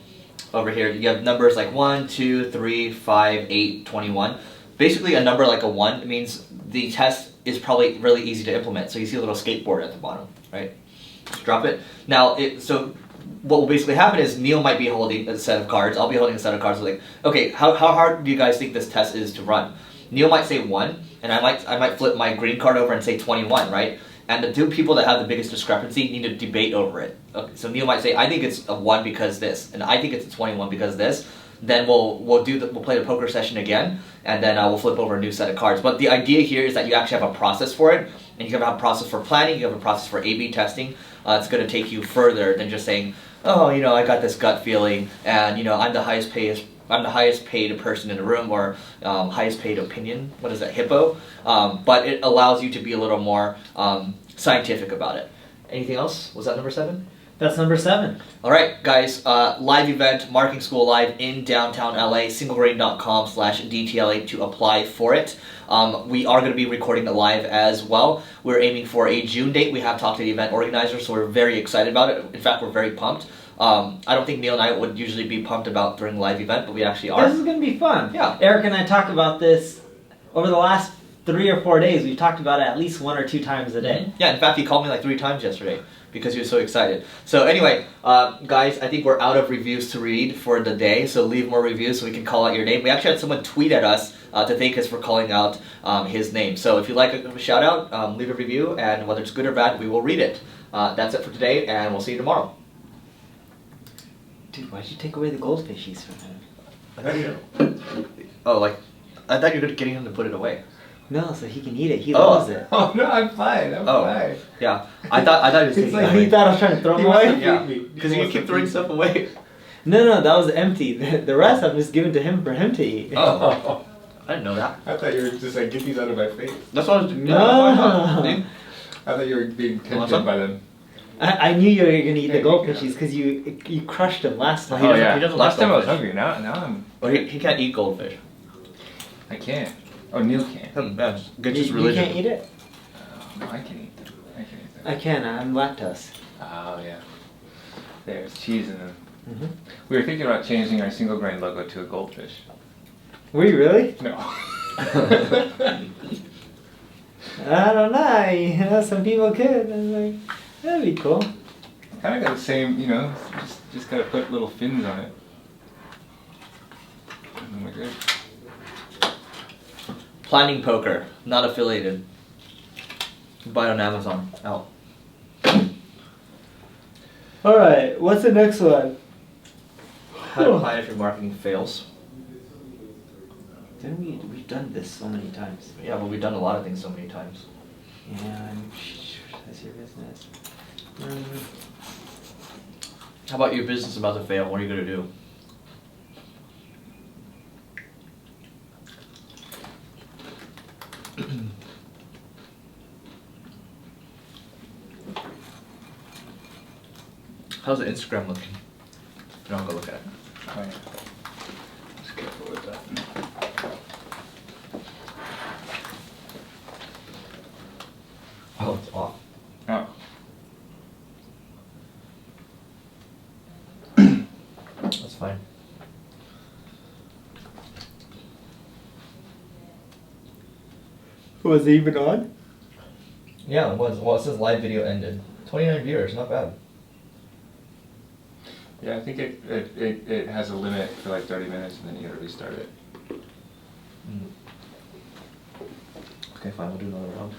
over here, you have numbers like 1, 2, 3, 5, 8, 21. Basically a number like a 1 means the test is probably really easy to implement. So you see a little skateboard at the bottom, right? Just drop it. Now, so what will basically happen is Neil might be holding a set of cards, I'll be holding a set of cards, like, okay, how hard do you guys think this test is to run? Neil might say 1, and I might flip my green card over and say 21, right? And the two people that have the biggest discrepancy need to debate over it. Okay, so Neil might say, I think it's a 1 because this, and I think it's a 21 because this. Then we'll play the poker session again, and then we'll flip over a new set of cards. But the idea here is that you actually have a process for it, and you have a process for planning, you have a process for A/B testing. It's going to take you further than just saying, oh, I got this gut feeling, and I'm the highest paid person in the room, or highest paid opinion. What is that, hippo? But it allows you to be a little more scientific about it. Anything else? Was that number 7? That's number 7. All right, guys, live event, Marketing School Live in downtown LA, singlegrain.com/DTLA to apply for it. We are going to be recording it live as well. We're aiming for a June date. We have talked to the event organizer, so we're very excited about it. In fact, we're very pumped. I don't think Neil and I would usually be pumped about during a live event, but we actually are. This is going to be fun. Yeah. Eric and I talk about this over the last 3 or 4 days. We've talked about it at least 1 or 2 times a day. Yeah, in fact, he called me like 3 times yesterday because he was so excited. So anyway, guys, I think we're out of reviews to read for the day, so leave more reviews so we can call out your name. We actually had someone tweet at us to thank us for calling out his name. So if you'd like a shout out, leave a review, and whether it's good or bad, we will read it. That's it for today, and we'll see you tomorrow. Dude, why'd you take away the goldfishies from him? Oh, like, I thought you were getting him to put it away. No, so he can eat it. He loves it. Oh no, I'm fine. I'm fine. Yeah, I thought he was taking it He away. thought I was trying to throw He them wants away? to Yeah, feed me. because you keep throwing stuff away. No, that was empty. The rest I'm just giving to him for him to eat. Oh, I didn't know that. I thought you were just like, get these out of my face. That's what I was doing. No. I thought you were being Want tempted some? by them. I knew you were going to eat the Here you goldfishies because you crushed them last time. He doesn't- he doesn't like Last time I was goldfish. hungry. Now I'm. Well, he can't eat goldfish. I can't. Oh, Neil can't. That's good, You, just you religion. can't eat it? No, I can eat them. I can eat them. I can. I'm lactose. Oh yeah. There's cheese in them. Mm-hmm. We were thinking about changing our single grain logo to a goldfish. Were you really? No. I don't know. Some people could. I'm like, that'd be cool. Kind of got the same, just gotta put little fins on it. Oh my god. Planning poker, not affiliated. Buy it on Amazon. Out. All right. What's the next one? How to plan if your marketing fails. Then we've done this so many times. Yeah, but we've done a lot of things so many times. Yeah, that's your business. How about your business about to fail? What are you gonna do? How's the Instagram looking? You don't go look at it. Oh yeah. Just careful with that. Oh, it's off. Oh. That's fine. Was it even on? Yeah, it was. Well, it says live video ended. 29 viewers, not bad. Yeah, I think it has a limit for like 30 minutes and then you gotta restart it. Okay, fine. We'll do another round.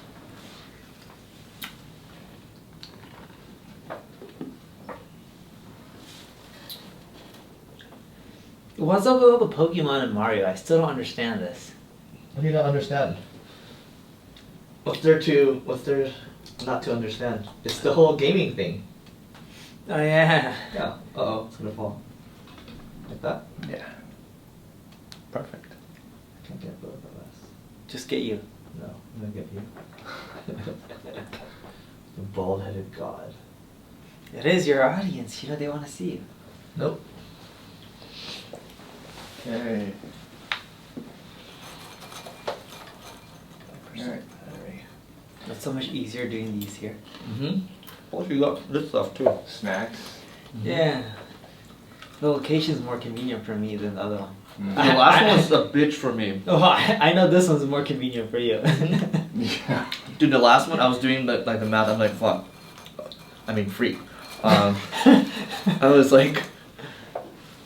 What's up with all the Pokemon and Mario? I still don't understand this. What do you not understand? What's there not to understand? It's the whole gaming thing. Oh yeah. Yeah. Uh-oh, it's gonna fall. Like that? Yeah. Perfect. I can't get both of us. Just get you. No, I'm gonna get you. The bald-headed god. It is your audience. You know they want to see you. Nope. Okay. Alright. It's so much easier doing these here. Mm-hmm. Oh, you got this stuff too. Snacks. Yeah. The location's more convenient for me than the other one. Mm. The last one's a bitch for me. Oh, I know this one's more convenient for you. Yeah. Dude, the last one I was doing the math. I'm like, fuck. I mean, freak. I was like,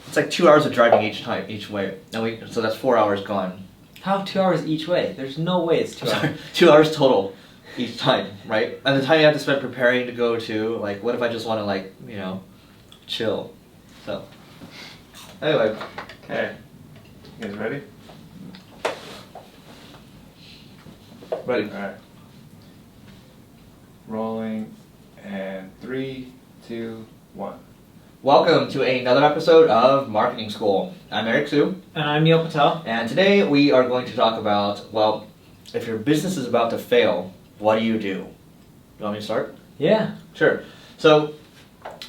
it's like 2 hours of driving each way. And so that's 4 hours gone. How 2 hours each way? There's no way it's 2 hours. Sorry, 2 hours total each time, right? And the time you have to spend preparing to go to, like, what if I just want to, like, you know, chill? So, anyway. Okay. You guys ready? Ready. Alright. Rolling, and 3, 2, 1. Welcome to another episode of Marketing School. I'm Eric Siu, And I'm Neil Patel. and today we are going to talk about, well, if your business is about to fail, what do? You want me to start? Yeah. Sure. So,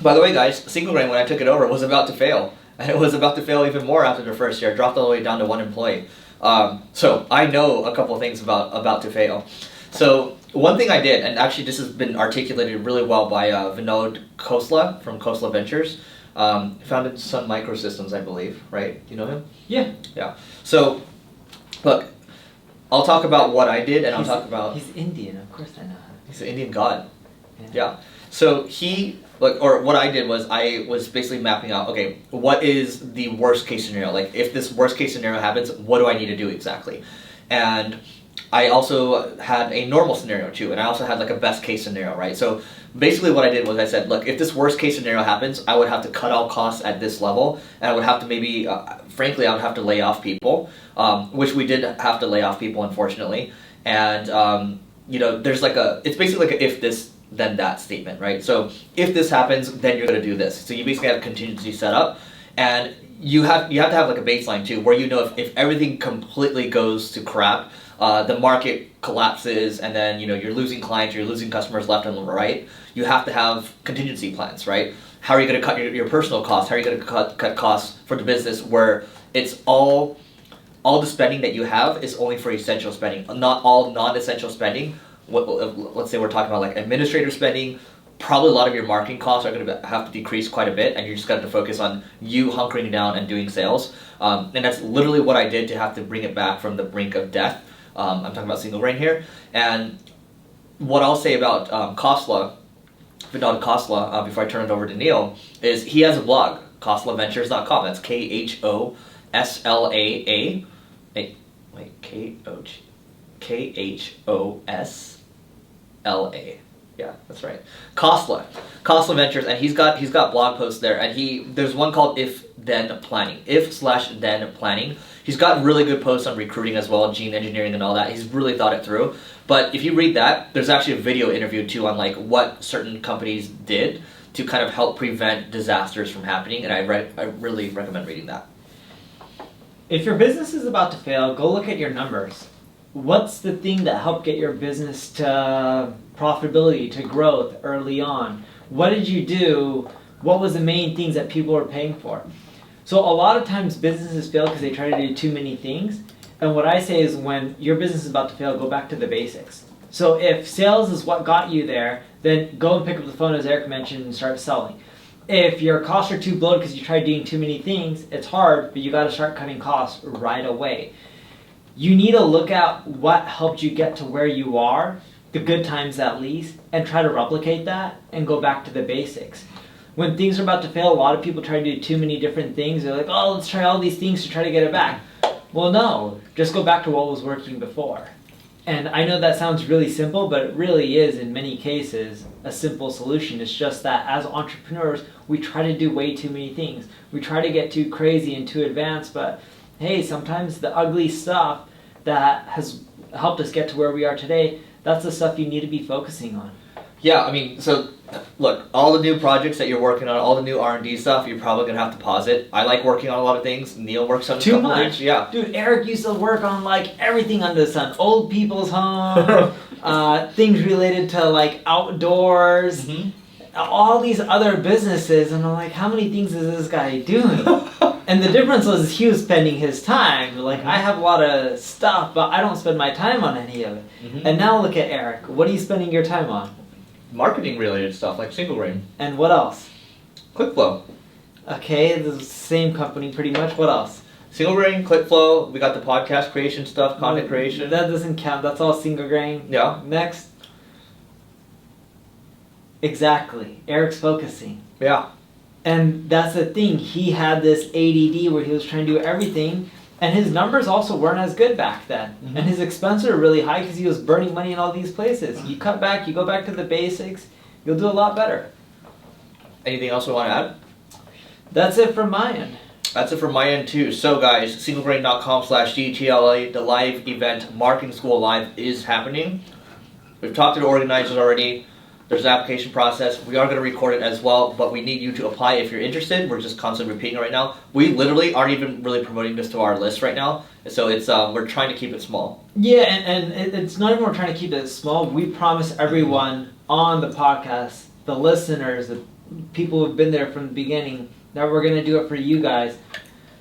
by the way, guys, Single Grain, when I took it over, was about to fail. And it was about to fail even more after the first year. It dropped all the way down to 1 employee. So, I know a couple things about to fail. So, one thing I did, and actually this has been articulated really well by Vinod Khosla from Khosla Ventures, founded Sun Microsystems, I believe, right? You know him? Yeah. Yeah. So, look, I'll talk about what I did, and I'll talk about... He's Indian, of course I know him. He's an Indian god. Yeah. So what I did was I was basically mapping out, okay, what is the worst case scenario? Like, if this worst case scenario happens, what do I need to do exactly? And I also had a normal scenario too, and I also had like a best case scenario, right? So basically what I did was I said, look, if this worst case scenario happens, I would have to cut all costs at this level, and I would have to maybe, frankly, I would have to lay off people, which we did have to lay off people, unfortunately. And, you know, there's like it's basically like a if this, then that statement, right? So if this happens, then you're going to do this. So you basically have contingency set up, and you have to have like a baseline too, where you know if everything completely goes to crap, the market collapses, and then you know you're losing clients, you're losing customers left and right. You have to have contingency plans, right? How are you going to cut your personal costs? How are you going to cut costs for the business where it's all the spending that you have is only for essential spending, not all non-essential spending. Let's say we're talking about like administrative spending. Probably a lot of your marketing costs are going to have to decrease quite a bit, and you're just going to focus on you hunkering down and doing sales. And that's literally what I did to have to bring it back from the brink of death. I'm talking about Single Grain here. And what I'll say about Khosla, Vinod Khosla, before I turn it over to Neil, is he has a blog, khoslaventures.com. That's Khosla. Khosla. Yeah, that's right. Khosla Ventures, and he's got blog posts there, and there's one called If Then Planning. If/then planning. He's got really good posts on recruiting as well, gene engineering and all that. He's really thought it through. But if you read that, there's actually a video interview too on like what certain companies did to kind of help prevent disasters from happening, and I really recommend reading that. If your business is about to fail, go look at your numbers. What's the thing that helped get your business to profitability, to growth early on? What did you do? What was the main things that people were paying for? So a lot of times businesses fail because they try to do too many things. And what I say is when your business is about to fail, go back to the basics. So if sales is what got you there, then go and pick up the phone, as Eric mentioned, and start selling. If your costs are too bloated because you tried doing too many things, it's hard, but you got to start cutting costs right away. You need to look at what helped you get to where you are, the good times at least, and try to replicate that and go back to the basics. When things are about to fail, a lot of people try to do too many different things. They're like, oh, let's try all these things to try to get it back. Well, no, just go back to what was working before. And I know that sounds really simple, but it really is in many cases a simple solution. It's just that as entrepreneurs, we try to do way too many things. We try to get too crazy and too advanced, but hey, sometimes the ugly stuff that has helped us get to where we are today, that's the stuff you need to be focusing on. Yeah, I mean, so look, all the new projects that you're working on, all the new R&D stuff, you're probably gonna have to pause it. I like working on a lot of things. Neil works on a Too couple much. things. Yeah. Dude, Eric used to work on like everything under the sun. Old people's home, things related to like outdoors, all these other businesses, and I'm like, how many things is this guy doing? And the difference was he was spending his time. Like, I have a lot of stuff, but I don't spend my time on any of it. And now look at Eric. What are you spending your time on? Marketing related stuff like Single Grain. And what else? ClickFlow. Okay, the same company pretty much. What else? Single Grain, ClickFlow, we got the podcast creation stuff, content creation. That doesn't count. That's all single grain. Yeah. Next. Exactly. Eric's focusing. Yeah. And that's the thing. He had this ADD where he was trying to do everything, and his numbers also weren't as good back then. And his expenses are really high because he was burning money in all these places. You cut back, you go back to the basics, you'll do a lot better. Anything else we want to add? That's it from my end. That's it from my end too. So guys, singlegrain.com/DTLA, the live event, Marketing School Live is happening. We've talked to the organizers already. There's an application process. We are going to record it as well, but we need you to apply if you're interested. We're just constantly repeating it right now. We literally aren't even really promoting this to our list right now. So it's we're trying to keep it small. Yeah, and it's not even we're trying to keep it small. We promise everyone on the podcast, the listeners, the people who've been there from the beginning, that we're going to do it for you guys.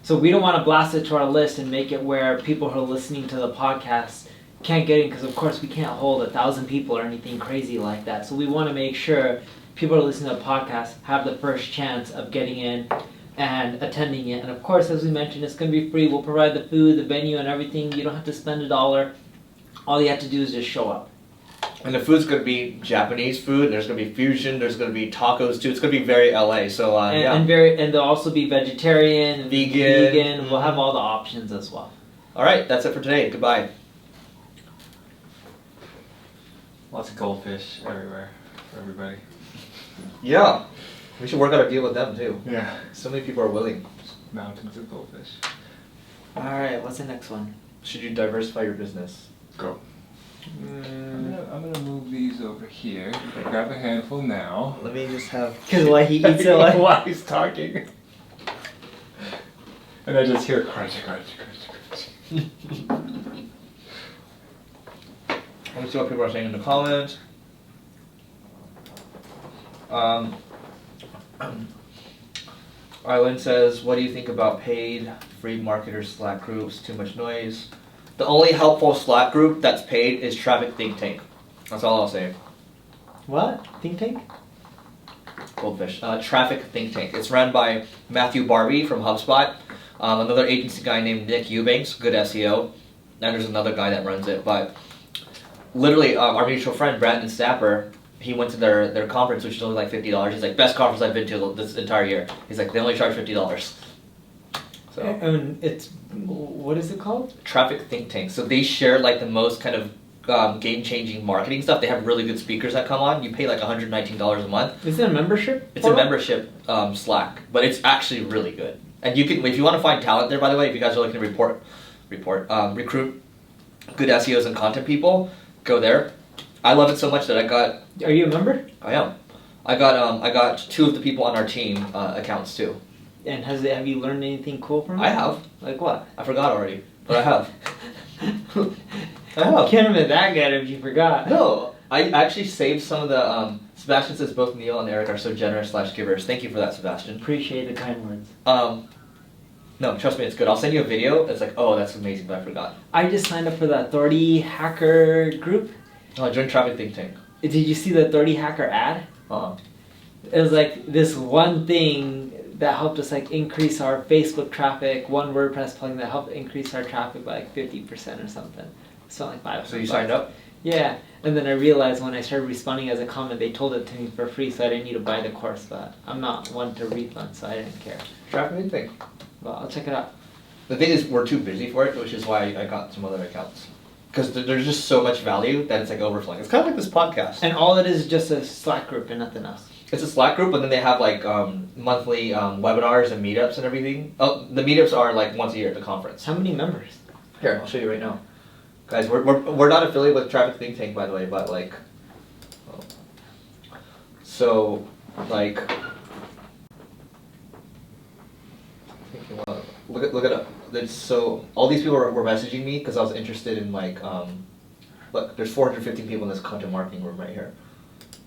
So we don't want to blast it to our list and make it where people who are listening to the podcast can't get in, because of course we can't hold 1,000 people or anything crazy like that. So we want to make sure people who are listening to the podcast have the first chance of getting in and attending it. And of course, as we mentioned, it's going to be free. We'll provide the food, the venue, and everything. You don't have to spend $1. All you have to do is just show up. And the food's going to be Japanese food. There's going to be fusion. There's going to be tacos too. It's going to be very LA. So and there'll also be vegetarian and vegan. We'll have all the options as well. All right, that's it for today. Goodbye. Lots of goldfish everywhere for everybody. Yeah, we should work out a deal with them too. Yeah. So many people are willing. Mountains of goldfish. All right, what's the next one? Should you diversify your business? Go. I'm gonna move these over here. Grab a handful now. Let me just have. Because why he eats it like while he's talking. And I just hear crunch, crunch, crunch, crunch. Let me see what people are saying in the comments. Arlen says, what do you think about paid free marketers Slack groups? Too much noise. The only helpful Slack group that's paid is Traffic Think Tank. That's all I'll say. what? Think tank? Goldfish. Traffic Think Tank. It's run by Matthew Barbie from HubSpot. Another agency guy named Nick Eubanks, good SEO. And there's another guy that runs it. But literally, our mutual friend, Brandon Stapper, he went to their conference, which is only like $50. He's like, best conference I've been to this entire year. He's like, they only charge $50. So And it's, what is it called? Traffic Think Tank. So they share like the most kind of game-changing marketing stuff. They have really good speakers that come on. You pay like $119 a month. Is it a membership? It's a membership Slack, but it's actually really good. And you can, if you want to find talent there, by the way, if you guys are looking to recruit good SEOs and content people, go there. I love it so much that I got. Are you a member? I am. I got 2 of the people on our team accounts too. And have you learned anything cool from it? I have. Like what? I forgot already, but I have. I I have. can't remember that good if you forgot. No, I actually saved some of the. Sebastian says both Neil and Eric are so generous / givers. Thank you for that, Sebastian. Appreciate the kind words. No, trust me, it's good. I'll send you a video. It's like, oh, that's amazing, but I forgot. I just signed up for the Authority Hacker group. Oh, join Traffic Think Tank. Did you see the Authority Hacker ad? It was like this one thing that helped us like increase our Facebook traffic, one WordPress plugin that helped increase our traffic by like 50% or something. Spent like $500. So you signed up? Yeah, and then I realized when I started responding as a comment, they told it to me for free, so I didn't need to buy the course, but I'm not one to refund, so I didn't care. Traffic Think Tank. Well, I'll check it out. The thing is, we're too busy for it, which is why I got some other accounts. because there's just so much value that it's like overflowing. It's kind of like this podcast. And all it is just a Slack group and nothing else. It's a Slack group, and then they have like monthly webinars and meetups and everything. Oh, the meetups are like once a year at the conference. How many members? Here, I'll show you right now. Guys, we're not affiliated with Traffic Think Tank, by the way, but like, so like, look at up. So all these people were messaging me because I was interested in like, look, there's 415 people in this content marketing room right here.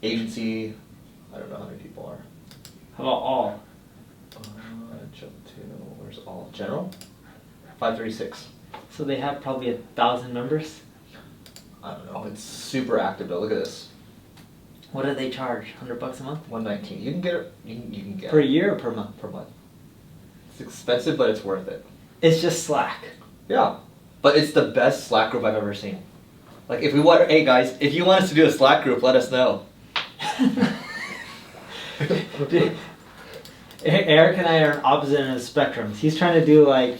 Agency, I don't know how many people are. How about all? Jump to, where's all? General? 536. So they have probably 1,000 members? I don't know, it's super active though, look at this. What do they charge? $100 a month? 119. You can get it. You can get Per it year or per month? per month. It's expensive, but it's worth it. It's just Slack. Yeah, but it's the best Slack group I've ever seen. Like, if we want, hey guys, if you want us to do a Slack group, let us know. Eric and I are on opposite ends of spectrums. He's trying to do like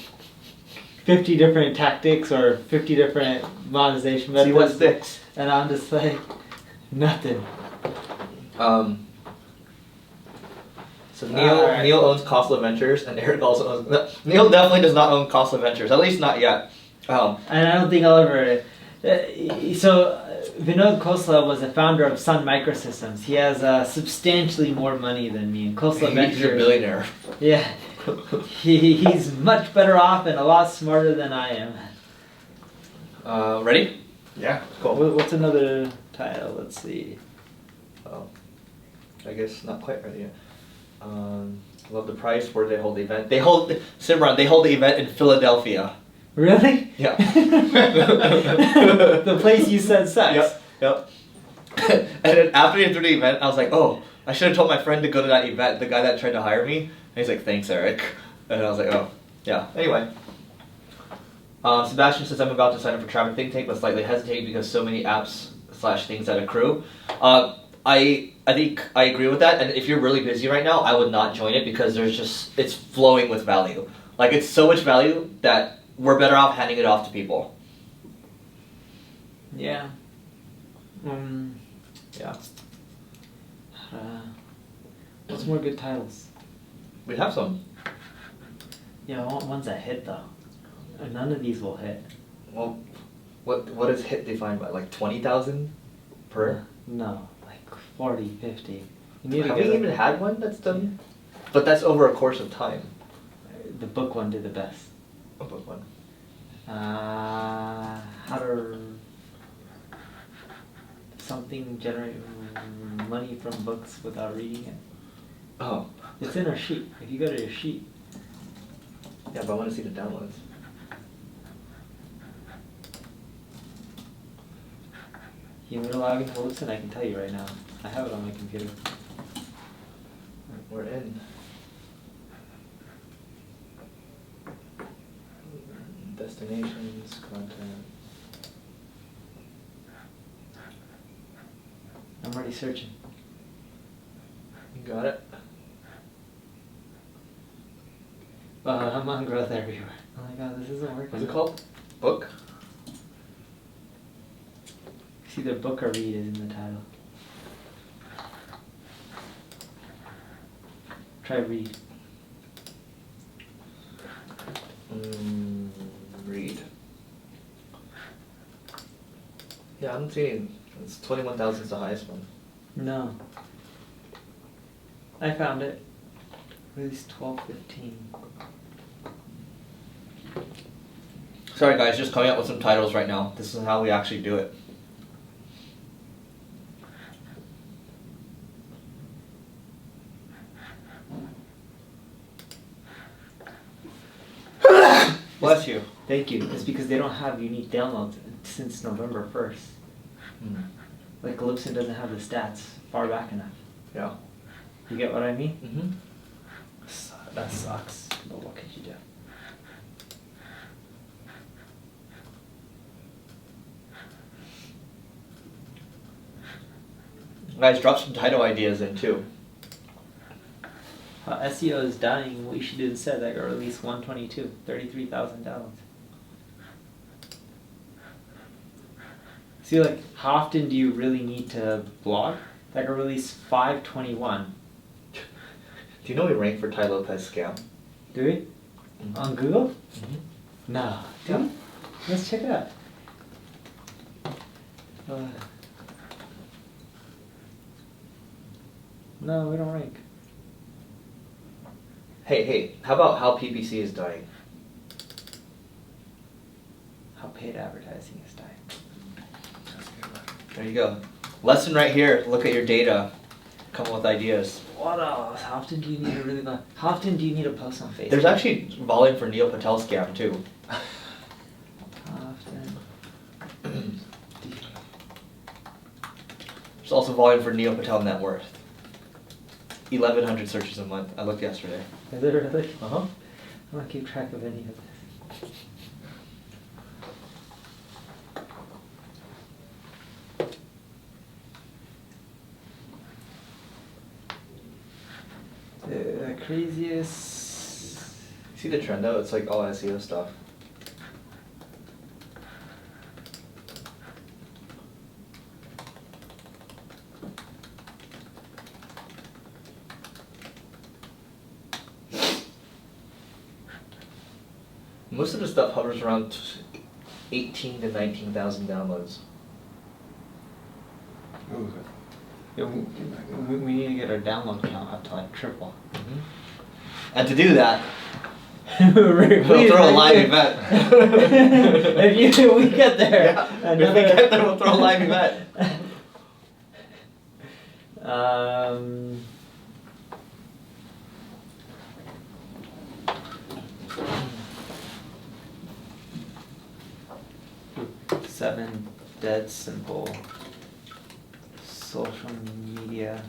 50 different tactics or 50 different monetization methods. See what sticks. And I'm just like, nothing. So Neil owns Costco Ventures, and Eric also owns. No, Neil definitely does not own Costco Ventures, at least not yet. And I don't think I'll ever. Vinod Khosla was the founder of Sun Microsystems. He has substantially more money than me. Khosla Ventures. He's a billionaire. Yeah, he's much better off and a lot smarter than I am. Ready? Yeah. Cool. What's another title? Let's see. Oh, I guess not quite ready yet. Love the price. Where they hold the event? They hold Simran. They hold the event in Philadelphia. Really? Yeah. The place you said sucks. Yep. And then after he threw the event, I was like, oh, I should have told my friend to go to that event. The guy that tried to hire me. And he's like, thanks, Eric. And I was like, oh, yeah. Anyway. Sebastian says I'm about to sign up for Traffic Think Tank, but slightly hesitate because so many apps / things that accrue. I think I agree with that. And if you're really busy right now, I would not join it because it's flowing with value. Like, it's so much value that we're better off handing it off to people. Yeah. Yeah. What's more good titles? We have some. Yeah, I want ones that hit though. None of these will hit. Well, what is hit defined by? Like 20,000 per? No, like 40, 50. You need to Have get we even had one that's done? But that's over a course of time. The book one did the best. A book one. How to something generate money from books without reading it. Oh. It's in our sheet. If you go to your sheet. Yeah, but I want to see the downloads. You want me to log into Looks, I can tell you right now. I have it on my computer. We're in. Destinations, content. I'm already searching. You got it? I'm on growth everywhere. Oh my god, this isn't working. What's it called? Book? It's either book or read is in the title. Try read. Read. Yeah, I'm seeing it's 21,000 is the highest one. No. I found it. Release 12/15. Sorry guys, just coming up with some titles right now. This is how we actually do it. Bless you. Thank you. It's because they don't have unique downloads since November 1st. Like Lipson doesn't have the stats far back enough. Yeah. You get what I mean? Mm-hmm. That sucks. But what could you do? Guys, drop some title ideas in too. SEO is dying. What you should do instead, I got release 122, 33,000 downloads. See, like, how often do you really need to blog? Like, I released 521. Do you know we rank for Tai Lopez scam? Do we? Mhm. On Google? Mm-hmm. No. Do Yeah. we? Let's check it out. No, we don't rank. Hey, how about how PPC is dying? How paid advertising is dying. That's a good one. There you go. Lesson right here. Look at your data. Come up with ideas. What else? How often do you need to really know? How often do you need to post on Facebook? There's actually volume for Neil Patel scam too. How often? There's also volume for Neil Patel net worth. 1,100 searches a month. I looked yesterday. Is it really? Uh-huh. I don't keep track of any of this. The craziest. See the trend though? It's like all SEO stuff. Most of the stuff hovers around 18 to 19,000 downloads. Ooh. Yeah, we need to get our download count up to like triple. And to do that, Please, we'll throw a live event. If we get there, Yeah, if we get there, we'll throw a live event. Um, seven dead simple social media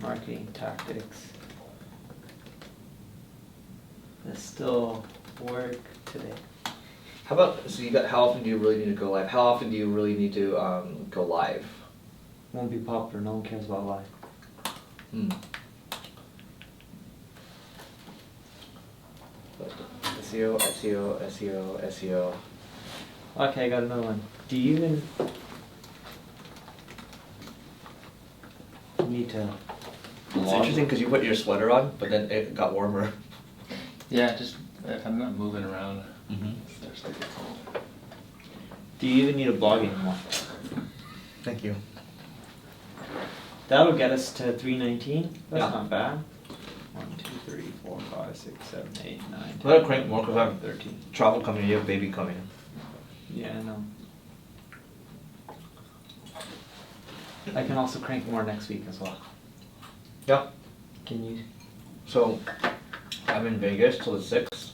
marketing tactics that still work today. How about, so you got, how often do you really need to go live? How often do you really need to go live? Won't be popular, no one cares about live. SEO, SEO, SEO, SEO. Okay, I got another one. Do you even need to It's blog? interesting because you put your sweater on, but then it got warmer. Yeah, just if I'm not moving around, Mm-hmm. there's like a cold. Do you even need a blog anymore? Thank you. That'll get us to 319. That's Yeah. not bad. 1, 2, 3, 4, 5, 6, 7, 8, 9, 10, Let it crank more because I have 13. travel coming, you have baby coming. Yeah, I know. I can also crank more next week as well. Yeah. Can you? So, I'm in Vegas till the 6th.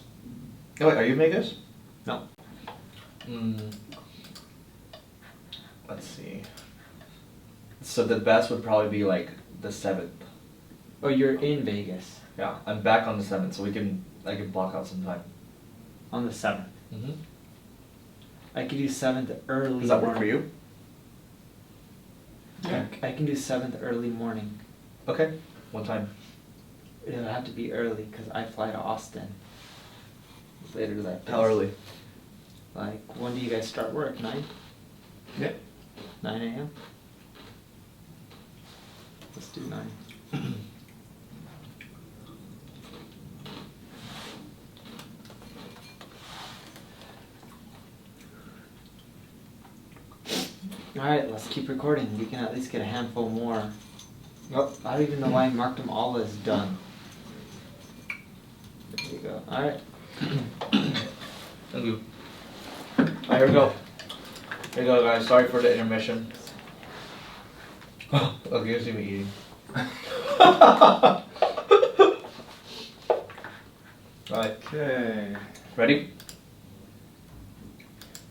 Oh, wait, are you in Vegas? No. Let's see. So the best would probably be like the 7th. Oh, you're in Vegas Yeah, I'm back on the 7th, so I can block out some time. on the 7th. Mm-hmm. I could do 7th early. Does that work for morning. you? Yeah. I can do 7th early morning. Okay. What time? It'll have to be early because I fly to Austin later that day. How early? Like, when do you guys start work? 9? Yeah. 9 a.m.? Let's do 9. Alright, let's keep recording. We can at least get a handful more. Nope. I don't even know why I marked them all as done. There you go. Alright. Thank you. Alright, here we go. Here we go, guys. Sorry for the intermission. Okay, you see me eating. Alright, Okay. ready?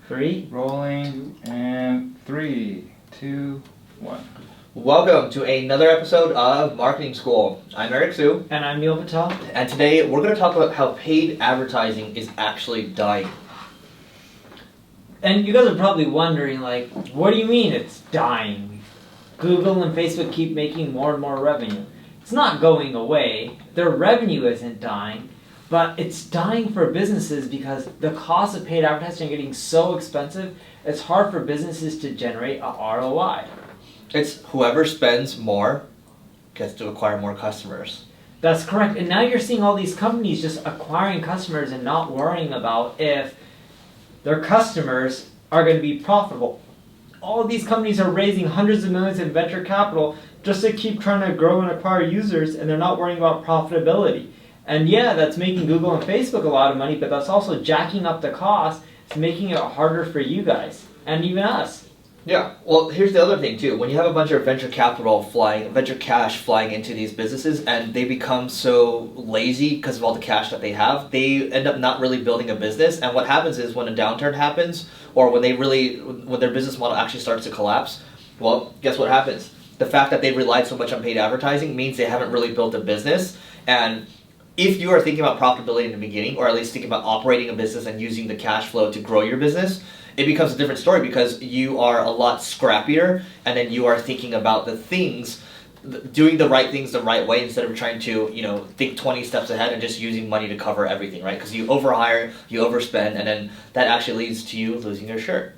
3. Rolling and 3, 2, 1. Welcome to another episode of Marketing School. I'm Eric Siu, And I'm Neil Patel. and today we're going to talk about how paid advertising is actually dying. And you guys are probably wondering, like, what do you mean it's dying? Google and Facebook keep making more and more revenue. It's not going away. Their revenue isn't dying. But it's dying for businesses because the cost of paid advertising are getting so expensive, it's hard for businesses to generate a ROI. It's whoever spends more gets to acquire more customers. That's correct. And now you're seeing all these companies just acquiring customers and not worrying about if their customers are going to be profitable. All of these companies are raising hundreds of millions in venture capital just to keep trying to grow and acquire users, and they're not worrying about profitability. And yeah, that's making Google and Facebook a lot of money, but that's also jacking up the cost. It's making it harder for you guys and even us. Yeah, well, here's the other thing too. When you have a bunch of venture cash flying into these businesses, and they become so lazy because of all the cash that they have, they end up not really building a business. And what happens is when a downturn happens, or when their business model actually starts to collapse, well, guess what happens? The fact that they relied so much on paid advertising means they haven't really built a business. And if you are thinking about profitability in the beginning, or at least thinking about operating a business and using the cash flow to grow your business, it becomes a different story because you are a lot scrappier, and then you are thinking about the things, doing the right things the right way instead of trying to, think 20 steps ahead and just using money to cover everything, right? Because you overhire, you overspend, and then that actually leads to you losing your shirt.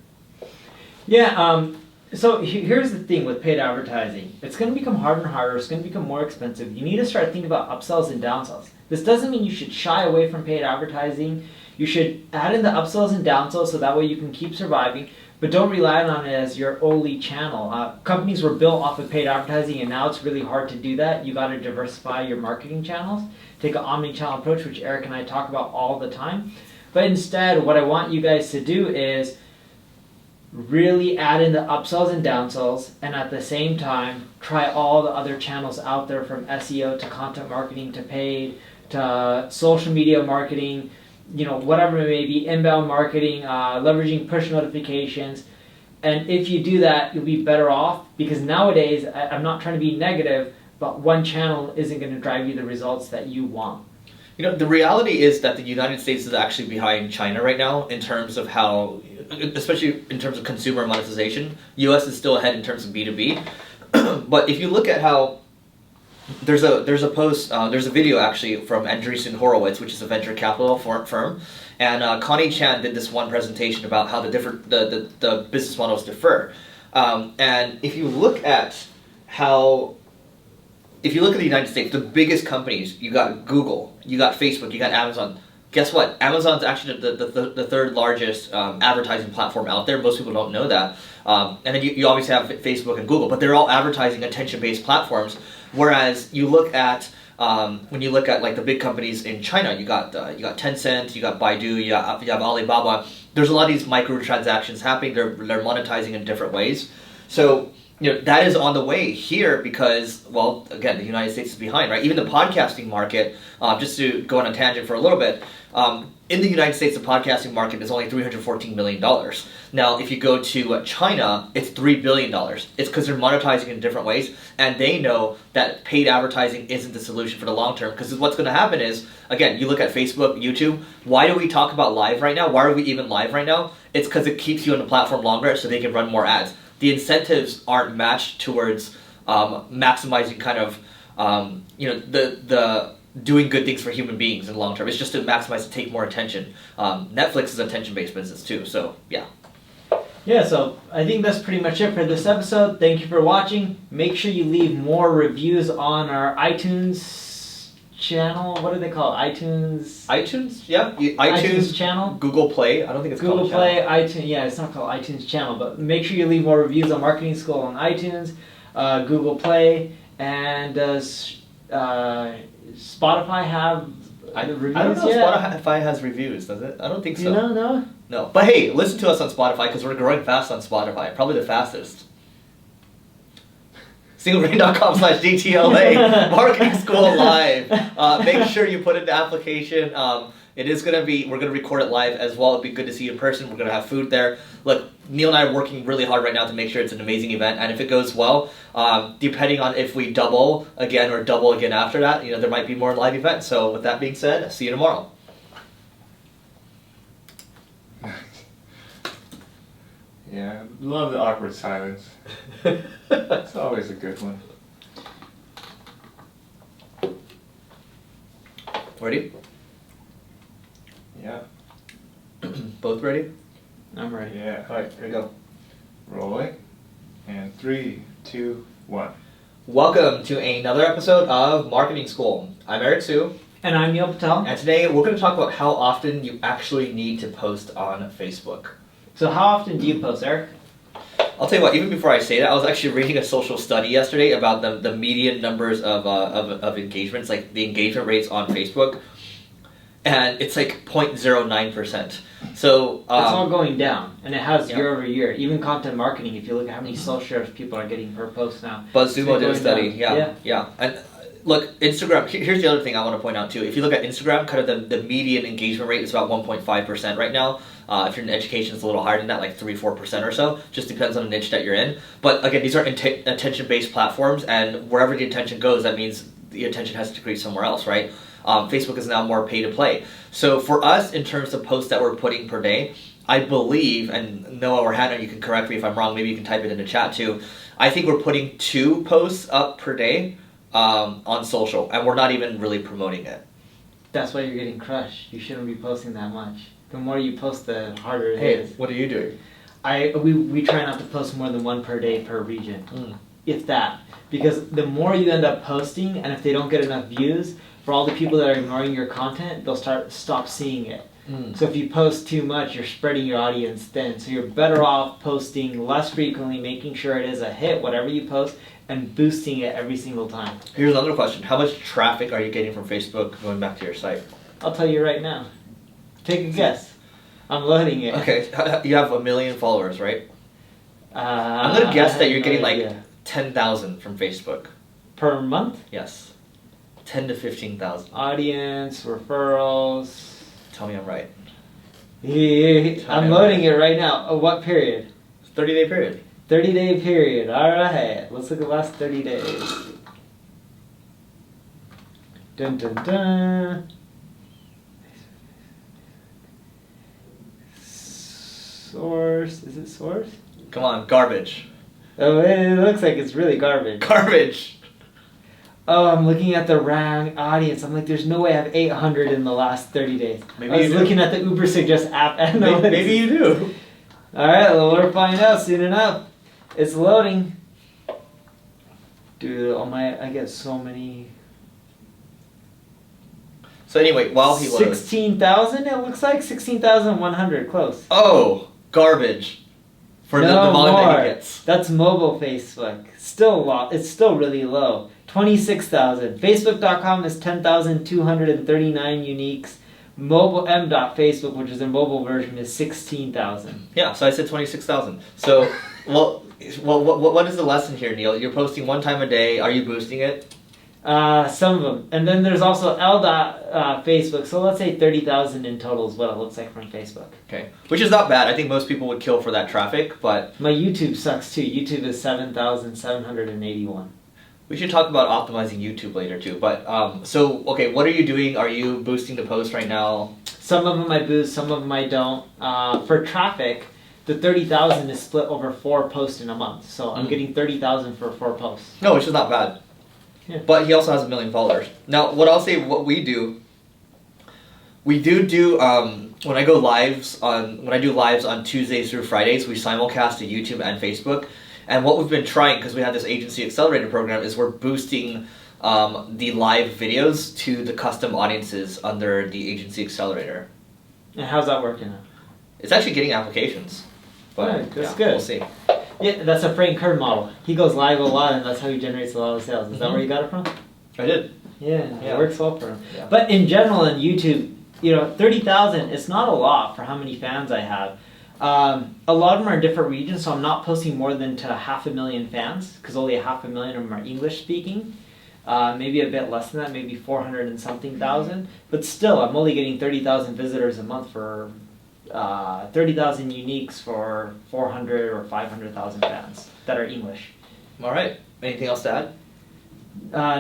Yeah, so here's the thing with paid advertising. It's going to become harder and harder. It's going to become more expensive. You need to start thinking about upsells and downsells. This doesn't mean you should shy away from paid advertising. You should add in the upsells and downsells so that way you can keep surviving, but don't rely on it as your only channel. Companies were built off of paid advertising, and now it's really hard to do that. You got to diversify your marketing channels. Take an omni-channel approach, which Eric and I talk about all the time. But instead, what I want you guys to do is really add in the upsells and downsells, and at the same time, try all the other channels out there, from SEO to content marketing to paid to social media marketing, whatever it may be, inbound marketing, leveraging push notifications. And if you do that, you'll be better off, because nowadays, I'm not trying to be negative, but one channel isn't going to drive you the results that you want. The reality is that the United States is actually behind China right now in terms of how, especially in terms of consumer monetization. US is still ahead in terms of B2B. But if you look at how there's a video actually from Andreessen Horowitz, which is a venture capital firm, and Connie Chan did this one presentation about how the business models differ. And if you look at the United States, the biggest companies, you got Google, you got Facebook, you got Amazon. Guess what? Amazon's actually the third largest advertising platform out there. Most people don't know that. And then you obviously have Facebook and Google, but they're all advertising attention-based platforms. Whereas you look at when you look at like the big companies in China, you got Tencent, you got Baidu, you have Alibaba. There's a lot of these microtransactions happening. They're monetizing in different ways. So that is on the way here because, well, again, the United States is behind, right? Even the podcasting market, just to go on a tangent for a little bit, in the United States, the podcasting market is only $314 million. Now, if you go to China, it's $3 billion. It's because they're monetizing in different ways, and they know that paid advertising isn't the solution for the long term, because what's going to happen is, again, you look at Facebook, YouTube, why do we talk about live right now? Why are we even live right now? It's because it keeps you on the platform longer so they can run more ads. The incentives aren't matched towards maximizing kind of, the doing good things for human beings in the long term. It's just to maximize, to take more attention. Netflix is an attention-based business too, so yeah. Yeah, so I think that's pretty much it for this episode. Thank you for watching. Make sure you leave more reviews on our iTunes channel. What do they call it? iTunes? Yeah. iTunes channel. Google Play. I don't think it's Google called Play, iTunes. Yeah, it's not called iTunes channel, but make sure you leave more reviews on Marketing School on iTunes, Google Play, and Spotify have reviews I don't know yet? if Spotify has reviews, does it? I don't think so. You know, no? No. But hey, listen to us on Spotify because we're growing fast on Spotify. Probably the fastest. singlebrain.com/DTLA Marketing School Live. Make sure you put in the application. We're gonna record it live as well. It'd be good to see you in person. We're gonna have food there. Look, Neil and I are working really hard right now to make sure it's an amazing event, and if it goes well, depending on if we double again or double again after that, there might be more live events. So with that being said, see you tomorrow. Yeah, love the awkward silence. It's always a good one. Ready? Both ready? I'm ready. Yeah. Alright, here we go. Rolling. And 3, 2, 1. Welcome to another episode of Marketing School. I'm Eric Siu, And I'm Neil Patel. and today we're going to talk about how often you actually need to post on Facebook. So how often do you post, Eric? I'll tell you what, even before I say that, I was actually reading a social study yesterday about the median numbers of engagements, like the engagement rates on Facebook, and it's like 0.09%. So It's all going down, and it has Yeah. year over year. Even content marketing, if you look at how many social shares people are getting per post now. BuzzSumo It's did a going study, down. yeah. And look, Instagram, here's the other thing I want to point out too. If you look at Instagram, kind of the median engagement rate is about 1.5% right now. If you're in education, it's a little higher than that, like 3-4% or so. Just depends on the niche that you're in. But again, these are attention-based platforms, and wherever the attention goes, that means the attention has to decrease somewhere else, right? Facebook is now more pay to play. So for us, in terms of posts that we're putting per day, I believe, and Noah or Hannah, you can correct me if I'm wrong, maybe you can type it in the chat too. I think we're putting 2 posts up per day on social, and we're not even really promoting it. That's why you're getting crushed. You shouldn't be posting that much. The more you post, the harder it Hey, is. what are you doing? We try not to post more than 1 per day per region, Mm. if that. Because the more you end up posting, and if they don't get enough views, for all the people that are ignoring your content, they'll stop seeing it. So if you post too much, you're spreading your audience thin. So you're better off posting less frequently, making sure it is a hit, whatever you post, and boosting it every single time. Here's another question. How much traffic are you getting from Facebook going back to your site? I'll tell you right now. Take a guess. I'm loading it. Okay, you have 1 million followers, right? I'm I'm gonna guess that you're getting like 10,000 from Facebook. per month. Yes. 10 to 15,000. Audience referrals. Tell me I'm right. I'm loading it right now. Oh, what period? 30-day period. 30-day period. All right. Let's look at the last 30 days. Dun dun dun. Source. Is it source? Come on, garbage. Oh, it looks like it's really garbage. Garbage! Oh, I'm looking at the wrong audience. I'm like, there's no way I have 800 in the last 30 days. Maybe I was you do. looking at the Uber Suggest app analytics. Maybe you do. All right, well, we'll find out soon enough. It's loading. Dude, I get so many. So anyway, while he loads. 16,000, it looks like 16,100, close. Oh, garbage. For the volume that he gets. That's mobile Facebook. Still low. It's still really low. 26,000. Facebook.com is 10,239 uniques. Mobile m.facebook, which is their mobile version, is 16,000. Yeah, so I said 26,000. So, well, what is the lesson here, Neil? You're posting 1 time a day. Are you boosting it? Some of them. And then there's also l.facebook. So let's say 30,000 in total is what it looks like from Facebook. Okay. Which is not bad. I think most people would kill for that traffic, but My YouTube sucks too. YouTube is 7,781. we should talk about optimizing YouTube later too. But, so, okay, what are you doing? Are you boosting the post right now? Some of them I boost, some of them I don't. For traffic, the 30,000 is split over 4 posts in a month. So I'm getting 30,000 for 4 posts. No, which is not bad. Yeah. But he also has 1 million followers. Now, what I'll say, what we do when I do lives on Tuesdays through Fridays, we simulcast to YouTube and Facebook. And what we've been trying, because we have this agency accelerator program, is we're boosting the live videos to the custom audiences under the agency accelerator. And how's that working out? It's actually getting applications. But Right, that's yeah, good. We'll see. Yeah, that's a Frank Kern model. He goes live a lot, and that's how he generates a lot of sales. Is that where you got it from? I did. Yeah, Yeah. it works well for him. Yeah. But in general, on YouTube, 30,000, it's not a lot for how many fans I have. A lot of them are different regions, so I'm not posting more than to 500,000 fans, because only 500,000 of them are English speaking. Maybe a bit less than that, maybe 400 and something thousand. But still, I'm only getting 30,000 visitors a month for 30,000 uniques for 400 or 500,000 fans that are English. All right. Anything else to add?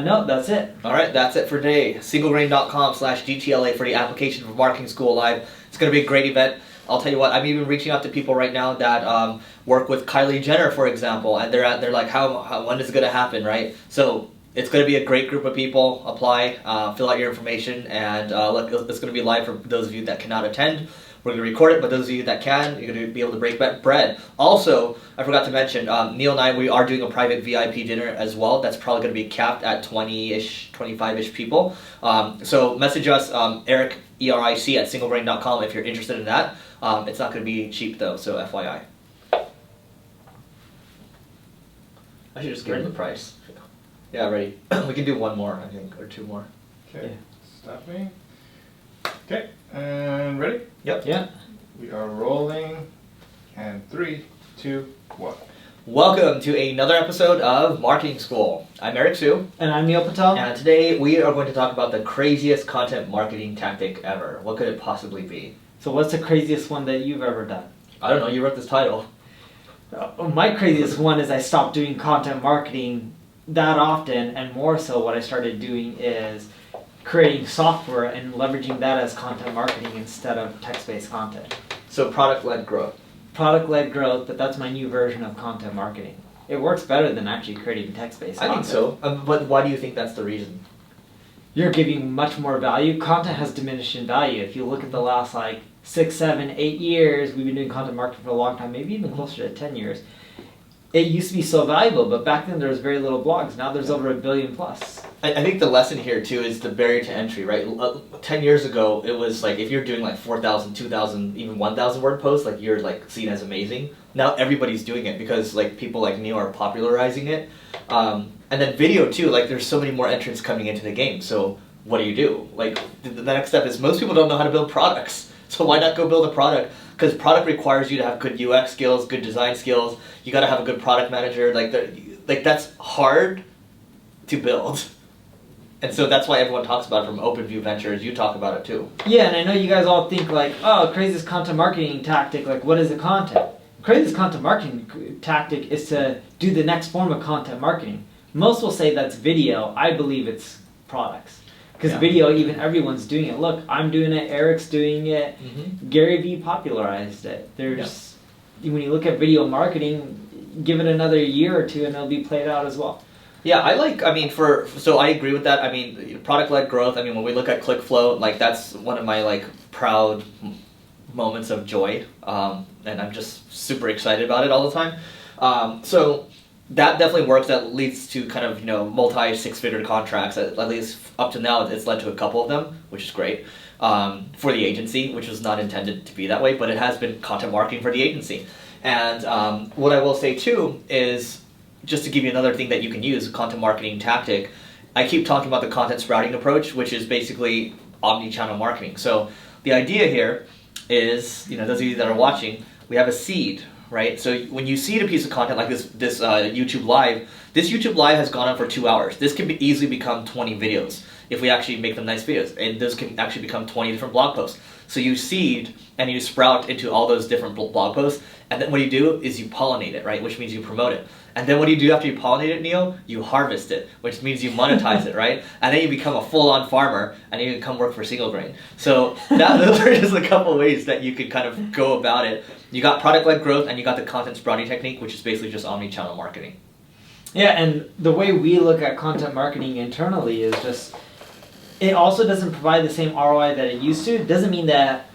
No, that's it. All right, that's it for today. Singlegrain.com/DTLA for the application for Marketing School Live. It's going to be a great event. I'll tell you what, I'm even reaching out to people right now that work with Kylie Jenner, for example, and they're like, when is it going to happen, right? So it's going to be a great group of people. Apply, fill out your information, and look, it's going to be live for those of you that cannot attend. We're going to record it, but those of you that can, you're going to be able to break bread. Also, I forgot to mention, Neil and I, we are doing a private VIP dinner as well. That's probably going to be capped at 20-ish, 25-ish people. So message us, Eric, ERIC, at singlebrain.com if you're interested in that. It's not going to be cheap though, so FYI. I should just give him the price. Yeah, ready. We can do one more, I think, or two more. Okay, stopping. Okay, and ready? Yep. Yeah. We are rolling. And 3, 2, 1. Welcome to another episode of Marketing School. I'm Eric Siu. And I'm Neil Patel. And today we are going to talk about the craziest content marketing tactic ever. What could it possibly be? So what's the craziest one that you've ever done? I don't know, you wrote this title. My craziest one is I stopped doing content marketing that often, and more so what I started doing is creating software and leveraging that as content marketing instead of text-based content. So product-led growth. Product-led growth, but that's my new version of content marketing. It works better than actually creating text-based I content. think so, but why do you think that's the reason? You're giving much more value. Content has diminished in value. If you look at the last 6, 7, 8 years, we've been doing content marketing for a long time, maybe even closer to 10 years. It used to be so valuable, but back then there was very little blogs. Now there's over 1 billion plus. I think the lesson here too is the barrier to entry, right? 10 years ago, it was if you're doing 4,000, 2,000, even 1,000 word posts, you're seen as amazing. Now everybody's doing it because people like Neil are popularizing it. And then video too, there's so many more entrants coming into the game. So what do? The next step is most people don't know how to build products. So why not go build a product? Because product requires you to have good UX skills, good design skills. You got to have a good product manager. That's hard to build. And so that's why everyone talks about it from Open View Ventures. You talk about it too. Yeah, and I know you guys all think craziest content marketing tactic, what is the content? Craziest content marketing tactic is to do the next form of content marketing. Most will say that's video. I believe it's products. Because video, even everyone's doing it. Look, I'm doing it, Eric's doing it, Gary Vee popularized it. When you look at video marketing, give it another year or two and it'll be played out as well. Yeah, so I agree with that. Product-led growth, when we look at ClickFlow, that's one of my proud moments of joy. And I'm just super excited about it all the time. So that definitely works. That leads to kind of, multi six-figure contracts. At least up to now, it's led to a couple of them, which is great. For the agency, which was not intended to be that way, but it has been content marketing for the agency. And what I will say too is, just to give you another thing that you can use, a content marketing tactic, I keep talking about the content sprouting approach, which is basically omni-channel marketing. So the idea here is, those of you that are watching, we have a seed, right? So when you seed a piece of content like this YouTube Live, this YouTube Live has gone on for 2 hours. This can easily become 20 videos if we actually make them nice videos. And this can actually become 20 different blog posts. So you seed and you sprout into all those different blog posts. And then what you do is you pollinate it, right? Which means you promote it. And then what do you do after you pollinate it, Neil? You harvest it, which means you monetize it, right? And then you become a full-on farmer and you can come work for Single Grain. So those are just a couple ways that you could kind of go about it. You got product-led growth and you got the content sprouting technique, which is basically just omni-channel marketing. Yeah, and the way we look at content marketing internally is just, it also doesn't provide the same ROI that it used to. It doesn't mean that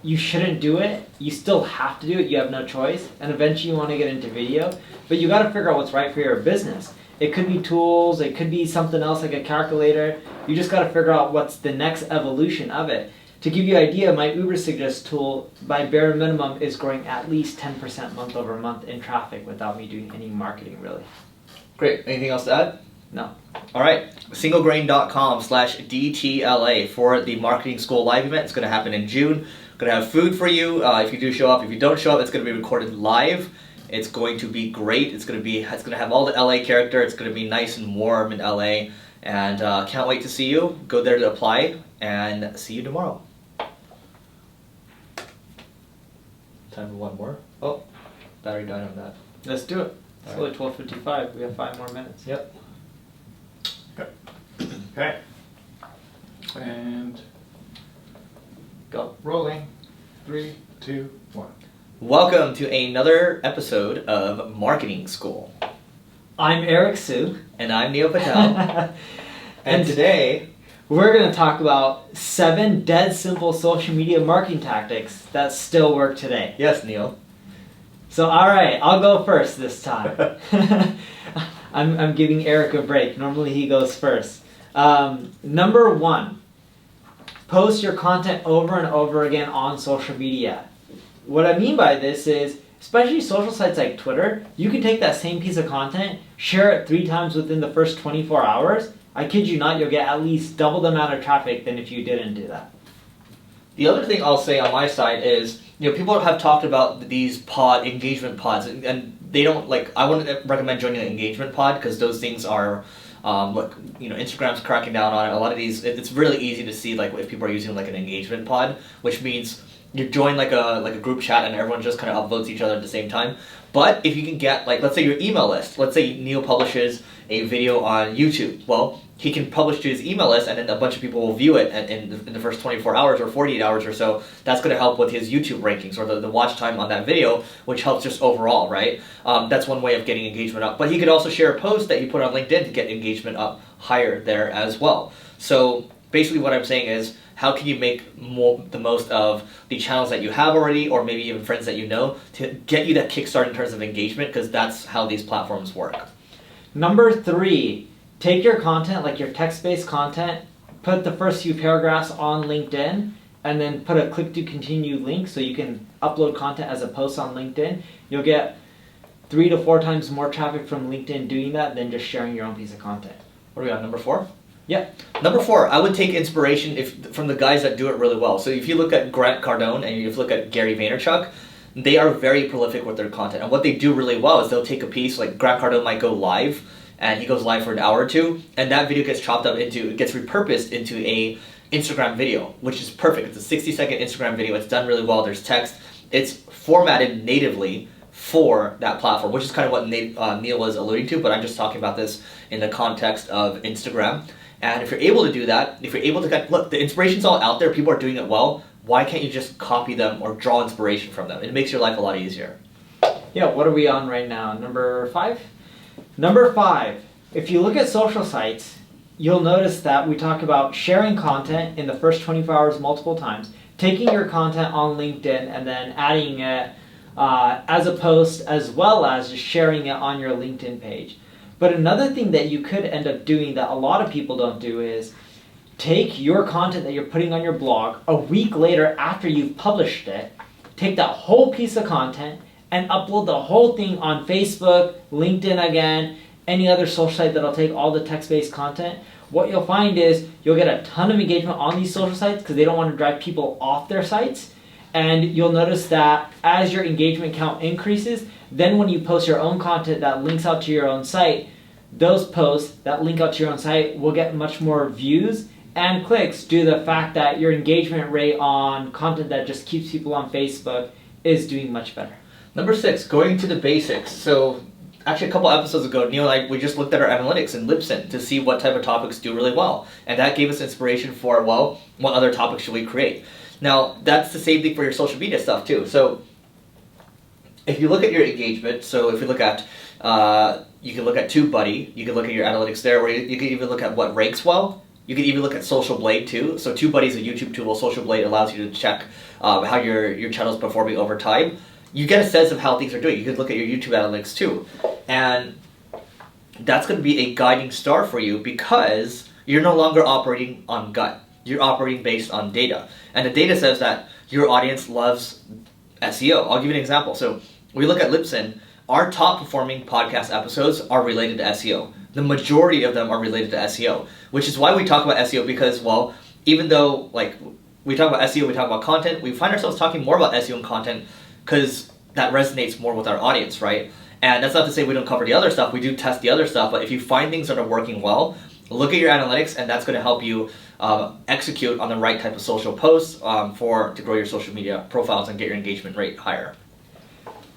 you shouldn't do it. You still have to do it. You have no choice. And eventually you want to get into video. But you got to figure out what's right for your business. It could be tools. It could be something else like a calculator. You just got to figure out what's the next evolution of it. To give you an idea, my Uber Suggest tool, by bare minimum, is growing at least 10% month over month in traffic without me doing any marketing, really. Great. Anything else to add? No. All right. singlegrain.com/DTLA for the Marketing School live event. It's going to happen in June. Going to have food for you if you do show up. If you don't show up, it's going to be recorded live. It's going to be great. It's going to have all the LA character. It's going to be nice and warm in LA. And can't wait to see you. Go there to apply and see you tomorrow. Time for one more. Oh, battery died on that. Let's do it. It's only 12:55. We have 5 more minutes. Yep. Okay. And Go. rolling. 3, 2, 1. Welcome to another episode of Marketing School. I'm Eric Siu. And I'm Neil Patel. And today we're going to talk about 7 dead simple social media marketing tactics that still work today. Yes, Neil. So, all right, I'll go first this time. I'm giving Eric a break. Normally he goes first. Number 1, post your content over and over again on social media. What I mean by this is, especially social sites like Twitter, you can take that same piece of content, share it 3 times within the first 24 hours. I kid you not, you'll get at least double the amount of traffic than if you didn't do that. The other thing I'll say on my side is, people have talked about these engagement pods, and they don't, I wouldn't recommend joining an engagement pod because those things are, Instagram's cracking down on it. A lot of these, it's really easy to see, if people are using, an engagement pod, which means you join, a group chat and everyone just kind of upvotes each other at the same time. But if you can get, let's say your email list, let's say Neil publishes a video on YouTube, well, he can publish to his email list and then a bunch of people will view it in the first 24 hours or 48 hours or so. That's going to help with his YouTube rankings or the watch time on that video, which helps just overall, right? That's one way of getting engagement up. But he could also share a post that he put on LinkedIn to get engagement up higher there as well. So basically what I'm saying is, how can you make the most of the channels that you have already, or maybe even friends that you know, to get you that kickstart in terms of engagement, because that's how these platforms work. Number 3, take your content, like your text-based content, put the first few paragraphs on LinkedIn, and then put a click to continue link so you can upload content as a post on LinkedIn. You'll get 3 to 4 times more traffic from LinkedIn doing that than just sharing your own piece of content. What are we on, number 4? Yeah. Number 4, I would take inspiration from the guys that do it really well. So if you look at Grant Cardone and if you look at Gary Vaynerchuk, they are very prolific with their content. And what they do really well is they'll take a piece, like Grant Cardone might go live, and he goes live for an hour or 2, and that video gets gets repurposed into a Instagram video, which is perfect. It's a 60-second Instagram video. It's done really well. There's text. It's formatted natively for that platform, which is kind of what Neil was alluding to, but I'm just talking about this in the context of Instagram. And if you're able to do that, if you're able to look, the inspiration's all out there, people are doing it well, why can't you just copy them or draw inspiration from them? It makes your life a lot easier. Yeah, what are we on right now? Number 5? Number 5, if you look at social sites, you'll notice that we talk about sharing content in the first 24 hours multiple times, taking your content on LinkedIn and then adding it as a post, as well as just sharing it on your LinkedIn page. But another thing that you could end up doing that a lot of people don't do is take your content that you're putting on your blog a week later after you've published it, take that whole piece of content and upload the whole thing on Facebook, LinkedIn again, any other social site that'll take all the text-based content. What you'll find is you'll get a ton of engagement on these social sites because they don't want to drive people off their sites. And you'll notice that as your engagement count increases, then when you post your own content that links out to your own site, those posts that link out to your own site will get much more views and clicks due to the fact that your engagement rate on content that just keeps people on Facebook is doing much better. Number 6, going to the basics. So actually a couple episodes ago, Neil and I, we just looked at our analytics in Libsyn to see what type of topics do really well. And that gave us inspiration for, well, what other topics should we create? Now, that's the same thing for your social media stuff too. So if you look at your engagement, so if you look at, you can look at TubeBuddy, you can look at your analytics there, or you can even look at what ranks well. You can even look at Social Blade too. So TubeBuddy is a YouTube tool. Social Blade allows you to check how your channel is performing over time. You get a sense of how things are doing. You can look at your YouTube analytics too. And that's going to be a guiding star for you because you're no longer operating on gut. You're operating based on data. And the data says that your audience loves SEO. I'll give you an example. So we look at Libsyn. Our top performing podcast episodes are related to SEO. The majority of them are related to SEO, which is why we talk about SEO because, well, even though we talk about SEO, we talk about content, we find ourselves talking more about SEO and content because that resonates more with our audience, right? And that's not to say we don't cover the other stuff. We do test the other stuff, but if you find things that are working well, look at your analytics, and that's going to help you execute on the right type of social posts to grow your social media profiles and get your engagement rate higher.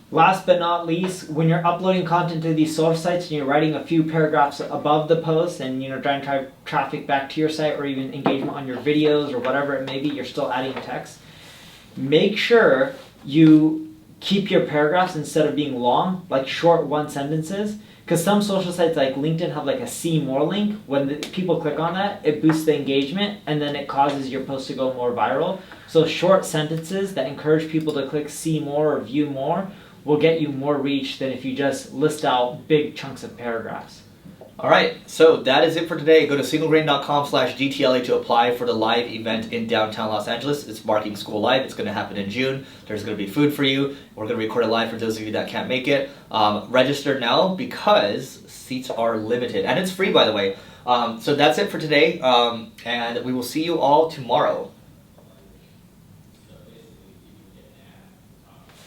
Last but not least, when you're uploading content to these social sites and you're writing a few paragraphs above the post and trying to drive traffic back to your site or even engagement on your videos or whatever it may be, you're still adding text. Make sure you keep your paragraphs instead of being long, like short one sentences, Because some social sites like LinkedIn have like a see more link. When people click on that, it boosts the engagement and then it causes your post to go more viral. So short sentences that encourage people to click see more or view more will get you more reach than if you just list out big chunks of paragraphs. All right, so that is it for today. Go to singlegrain.com/GTLA to apply for the live event in downtown Los Angeles. It's Marketing School Live. It's going to happen in June. There's going to be food for you. We're going to record it live for those of you that can't make it. Register now because seats are limited. And it's free, by the way. So that's it for today, and we will see you all tomorrow.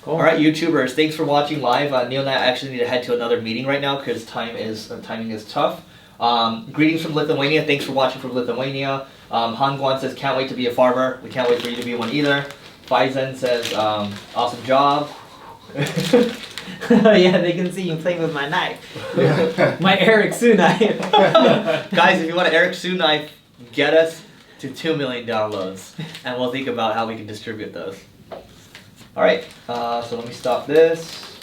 Cool. All right, YouTubers, thanks for watching live. Neil and I actually need to head to another meeting right now because timing is tough. Greetings from Lithuania. Thanks for watching from Lithuania. Han Guan says, can't wait to be a farmer. We can't wait for you to be one either. Faizan says, awesome job. Yeah, they can see you playing with my knife. My Eric Siu knife. Guys, if you want an Eric Siu knife, get us to 2 million downloads, and we'll think about how we can distribute those. All right, so let me stop this.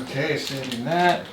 Okay, saving that.